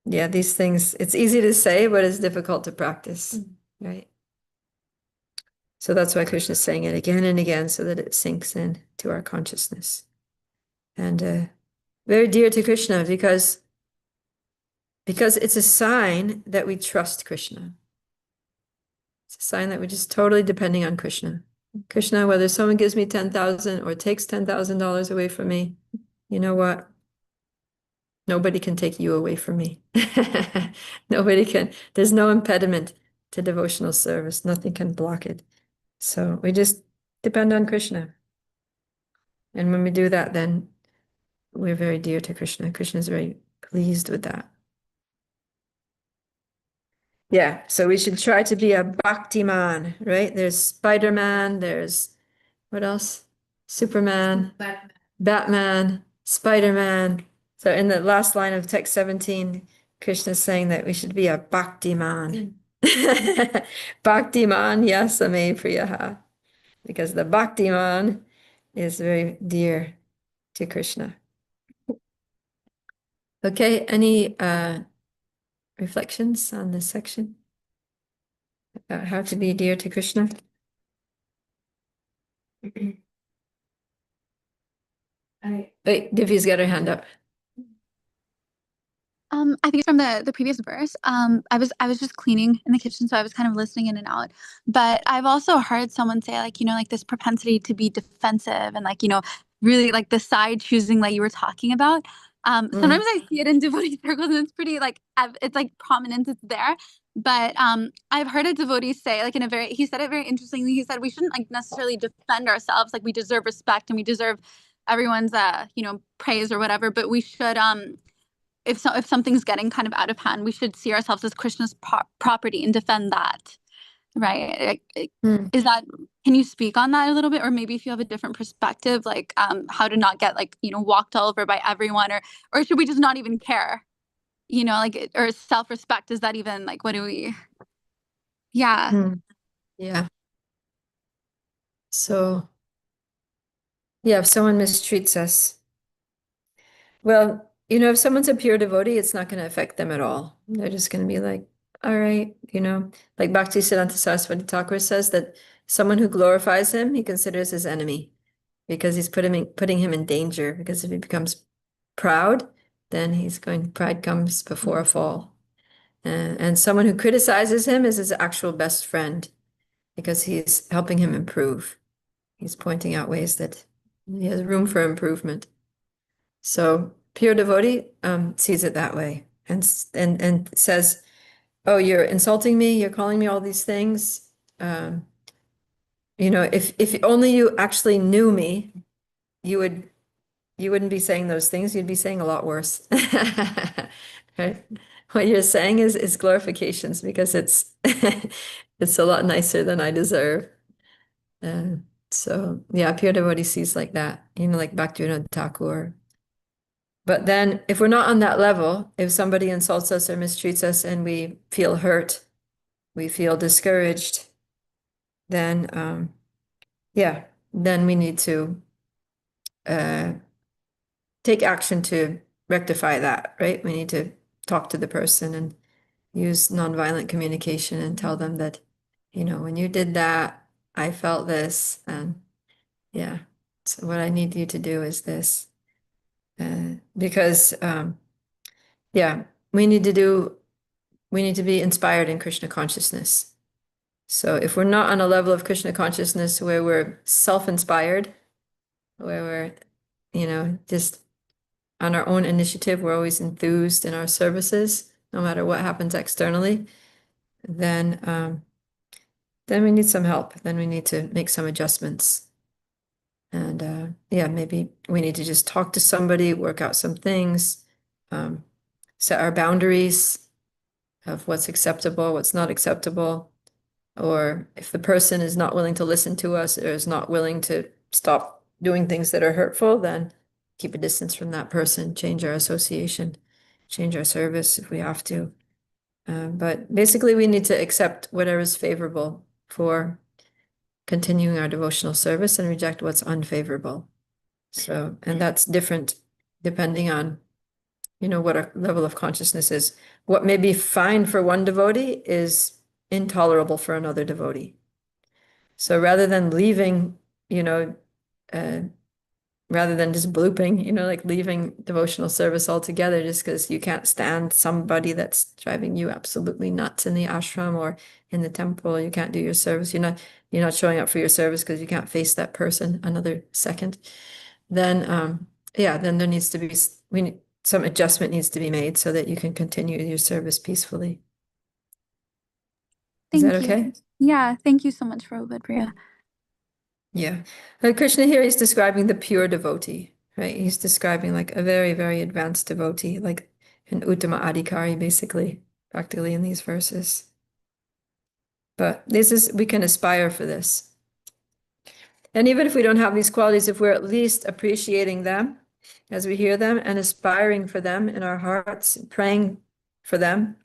yeah, these things, it's easy to say, but it's difficult to practice, right? So that's why Krishna is saying it again and again, so that it sinks in to our consciousness. And very dear to Krishna because it's a sign that we trust Krishna. It's a sign that we're just totally depending on Krishna. Krishna, whether someone gives me 10,000 or takes $10,000 away from me, you know what? Nobody can take you away from me. Nobody can. There's no impediment to devotional service. Nothing can block it. So we just depend on Krishna. And when we do that, then we're very dear to Krishna. Krishna is very pleased with that. Yeah, so we should try to be a bhakti man, right? There's Spider-Man, there's what else? Superman, Batman, Spider-Man. So in the last line of text 17, Krishna's saying that we should be a bhakti man. Bhakti man, yasame priyaha. Because the bhakti man is very dear to Krishna. Okay, any reflections on this section about how to be dear to Krishna? Wait, Divya's got her hand up.
I think it's from the previous verse. I was just cleaning in the kitchen, so I was kind of listening in and out. But I've also heard someone say, like, like this propensity to be defensive and like, really like the side choosing that you were talking about. Sometimes I see it in devotee circles, and it's pretty like it's like prominent, it's there. But I've heard a devotee say, like he said it very interestingly. He said we shouldn't like necessarily defend ourselves, like we deserve respect and we deserve everyone's praise or whatever, but we should if something's getting kind of out of hand, we should see ourselves as Krishna's property and defend that, right? Is that, can you speak on that a little bit, or maybe if you have a different perspective, like how to not get like walked all over by everyone, or should we just not even care, like, or self-respect, is that even like, what do we? Yeah.
Yeah. So yeah, if someone mistreats us, well, if someone's a pure devotee, it's not going to affect them at all. They're just going to be like, all right, like Bhaktisiddhanta Saraswati Thakur says that someone who glorifies him, he considers his enemy because he's putting him in danger. Because if he becomes proud, then pride comes before a fall. And someone who criticizes him is his actual best friend because he's helping him improve. He's pointing out ways that he has room for improvement. So pure devotee sees it that way and says, "Oh, you're insulting me. You're calling me all these things. If only you actually knew me, you wouldn't be saying those things. You'd be saying a lot worse." Right? What you're saying is glorifications because it's it's a lot nicer than I deserve. So yeah, pure devotee sees like that, like Bhaktivinoda Thakur. But then if we're not on that level, if somebody insults us or mistreats us and we feel hurt, we feel discouraged, then then we need to take action to rectify that, right? We need to talk to the person and use nonviolent communication and tell them that, when you did that, I felt this, and yeah, so what I need you to do is this. Because yeah, we need to be inspired in Krishna consciousness. So if we're not on a level of Krishna consciousness where we're self-inspired, where we're, just on our own initiative, we're always enthused in our services, no matter what happens externally, then we need some help. Then we need to make some adjustments. And yeah, maybe we need to just talk to somebody, work out some things, set our boundaries of what's acceptable, what's not acceptable. Or if the person is not willing to listen to us or is not willing to stop doing things that are hurtful, then keep a distance from that person, change our association, change our service if we have to. But basically, we need to accept whatever is favorable for continuing our devotional service and reject what's unfavorable. So, and that's different depending on, what our level of consciousness is. What may be fine for one devotee is intolerable for another devotee. So rather than leaving, rather than just blooping, like leaving devotional service altogether just because you can't stand somebody that's driving you absolutely nuts in the ashram or in the temple, you can't do your service, you're not showing up for your service because you can't face that person another second, then then there needs to be some adjustment needs to be made so that you can continue your service peacefully. Is that okay?
Yeah, thank you so much, Prabhupada Priya.
Yeah. Krishna here is describing the pure devotee. right? He's describing like a very, very advanced devotee, like an Uttama Adhikari, basically, practically in these verses. But we can aspire for this. And even if we don't have these qualities, if we're at least appreciating them as we hear them and aspiring for them in our hearts, praying for them,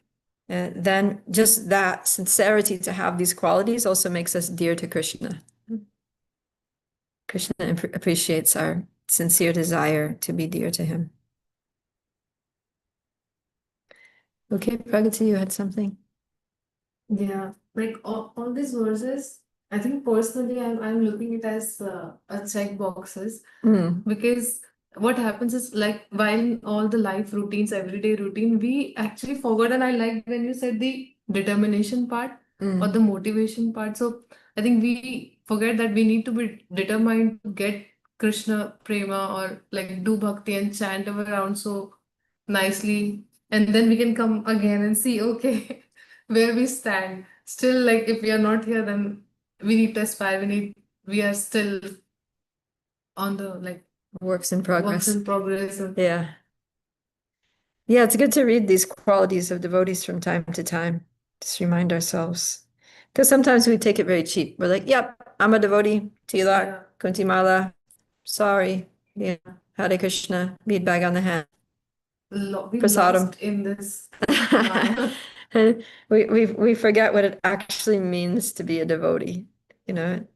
then just that sincerity to have these qualities also makes us dear to Krishna. Krishna appreciates our sincere desire to be dear to him. Okay, Pragati, you had something?
Yeah, like all these verses, I think personally I'm looking it as a check boxes, because what happens is like while in all the life routines, everyday routine, we actually forgot, and I like when you said the determination part or the motivation part. So I think we forget that we need to be determined to get Krishna prema or like do bhakti and chant around so nicely, and then we can come again and see, okay, where we stand. Still, like if we are not here, then we need to aspire. We are still on the like
Works in
works
progress.
in progress.
Yeah. Yeah, it's good to read these qualities of devotees from time to time. Just remind ourselves. Because sometimes we take it very cheap. We're like, yep, I'm a devotee, Tilak,
Yeah.
Kuntimala, sorry, yeah, Hare Krishna, bead bag on the hand.
We
Prasadam.
lost in this Maya.
And we forget what it actually means to be a devotee. You know,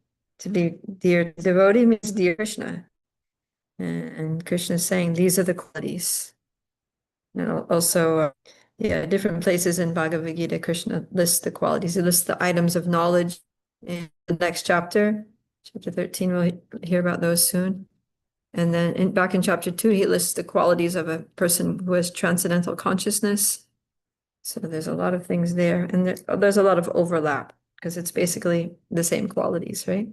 to be dear devotee means dear Krishna. And Krishna is saying these are the qualities. And also, yeah, different places in Bhagavad Gita, Krishna lists the qualities. He lists the items of knowledge in the next chapter, chapter 13. We'll hear about those soon. And then back in chapter 2, he lists the qualities of a person who has transcendental consciousness. So there's a lot of things there. And there's a lot of overlap because it's basically the same qualities, right?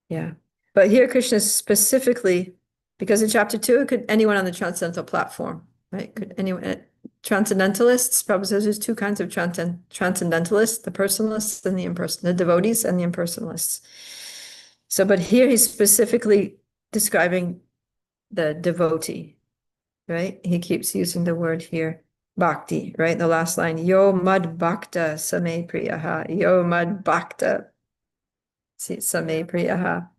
Yeah. But here Krishna specifically, because in chapter 2, it could anyone on the transcendental platform, right? Could anyone, transcendentalists, Prabhupada says there's two kinds of transcendentalists, the personalists and the impersonal, the devotees and the impersonalists. So, but here he's specifically describing the devotee, right? He keeps using the word here, bhakti, right? The last line, yo mad bhakta same priyaha, yo mad bhakta same priyaha.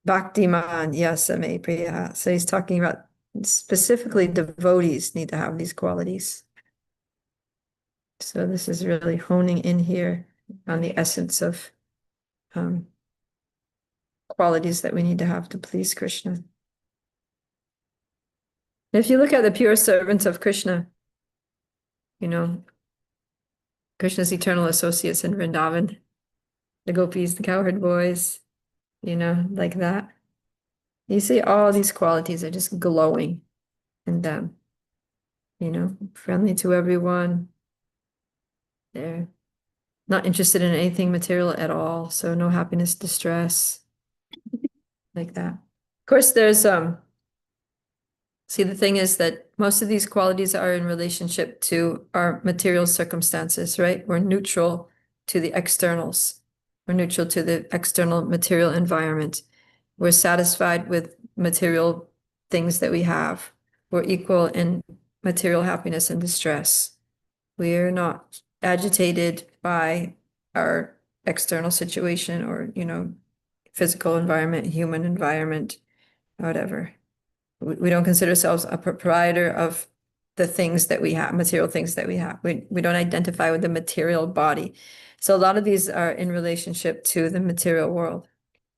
Bhaktiman yasame priya. So he's talking about specifically devotees need to have these qualities. So this is really honing in here on the essence of qualities that we need to have to please Krishna. If you look at the pure servants of Krishna, you know, Krishna's eternal associates in Vrindavan, the gopis, the cowherd boys, you know, like that. You see all these qualities are just glowing in them, you know, friendly to everyone. They're not interested in anything material at all, so no happiness, distress, like that. Of course, there's see, the thing is that most of these qualities are in relationship to our material circumstances, right? We're neutral to the externals. We're neutral to the external material environment. We're satisfied with material things that we have. We're equal in material happiness and distress. We're not agitated by our external situation or, you know, physical environment, human environment, whatever. We don't consider ourselves a proprietor of the things that we have, material things that we have. We don't identify with the material body. So a lot of these are in relationship to the material world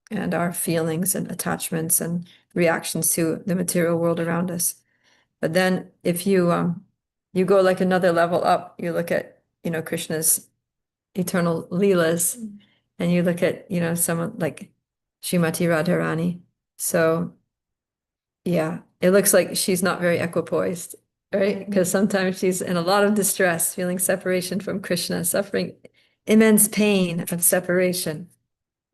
and our feelings and attachments and reactions to the material world around us. But then if you you go like another level up, you look at, you know, Krishna's eternal leelas, and you look at, you know, someone like Srimati Radharani. So yeah, it looks like she's not very equipoised, right? Because sometimes she's in a lot of distress, feeling separation from Krishna, suffering immense pain of separation,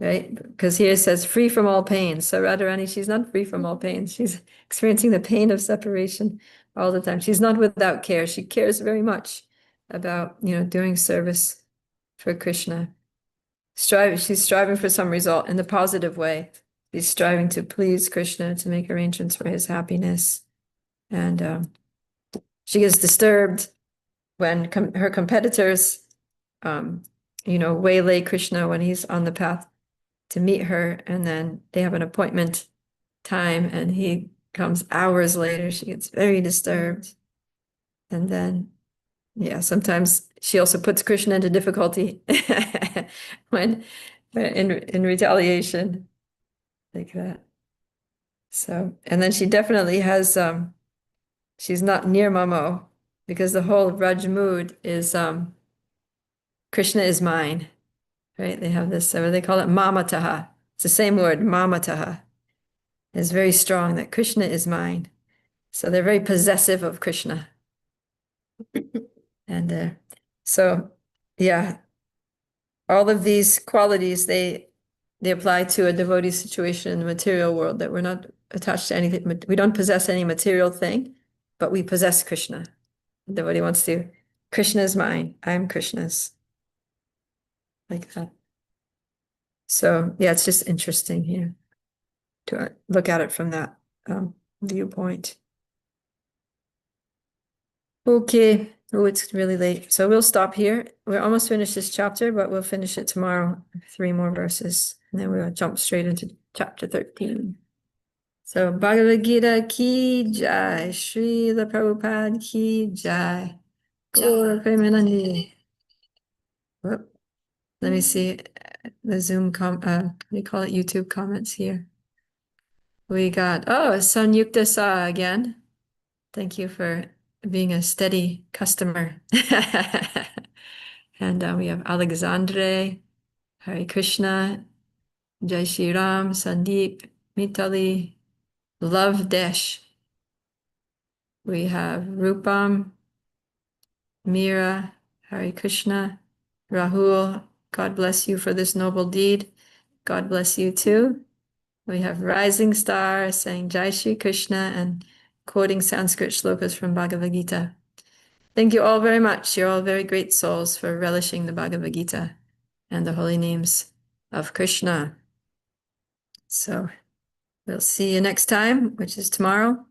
right? Because here it says free from all pain. So Radharani, she's not free from all pain. She's experiencing the pain of separation all the time. She's not without care. She cares very much about, you know, doing service for Krishna. She's striving for some result in the positive way. She's striving to please Krishna, to make arrangements for his happiness. And she gets disturbed when her competitors, waylay Krishna when he's on the path to meet her, and then they have an appointment time and he comes hours later. She gets very disturbed. And then, yeah, sometimes she also puts Krishna into difficulty when in retaliation, like that. So, and then she definitely has she's not near Mamo, because the whole Raj mood is Krishna is mine, right? They have this, they call it mamataha. It's the same word, mamataha. It's very strong that Krishna is mine. So they're very possessive of Krishna. And so, yeah, all of these qualities, they apply to a devotee situation in the material world, that we're not attached to anything. We don't possess any material thing, but we possess Krishna. The devotee wants to, Krishna is mine, I'm Krishna's. Like that. So, yeah, it's just interesting here to look at it from that viewpoint. Okay. Oh, it's really late. So we'll stop here. We're almost finished this chapter, but we'll finish it tomorrow. 3 more verses, and then we'll jump straight into chapter 13. So Bhagavad Gita ki jai, Srila Prabhupada ki jai. Gaura Premanandi. Whoop. Let me see the Zoom we call it YouTube comments here. We got, Sanyukta Sa again. Thank you for being a steady customer. And we have Alexandre, Hare Krishna, Jai Shri Ram, Sandeep, Mitali, Love Desh. We have Rupam, Meera, Hare Krishna, Rahul. God bless you for this noble deed. God bless you too. We have Rising Star saying Jai Shri Krishna and quoting Sanskrit shlokas from Bhagavad Gita. Thank you all very much. You're all very great souls for relishing the Bhagavad Gita and the holy names of Krishna. So we'll see you next time, which is tomorrow.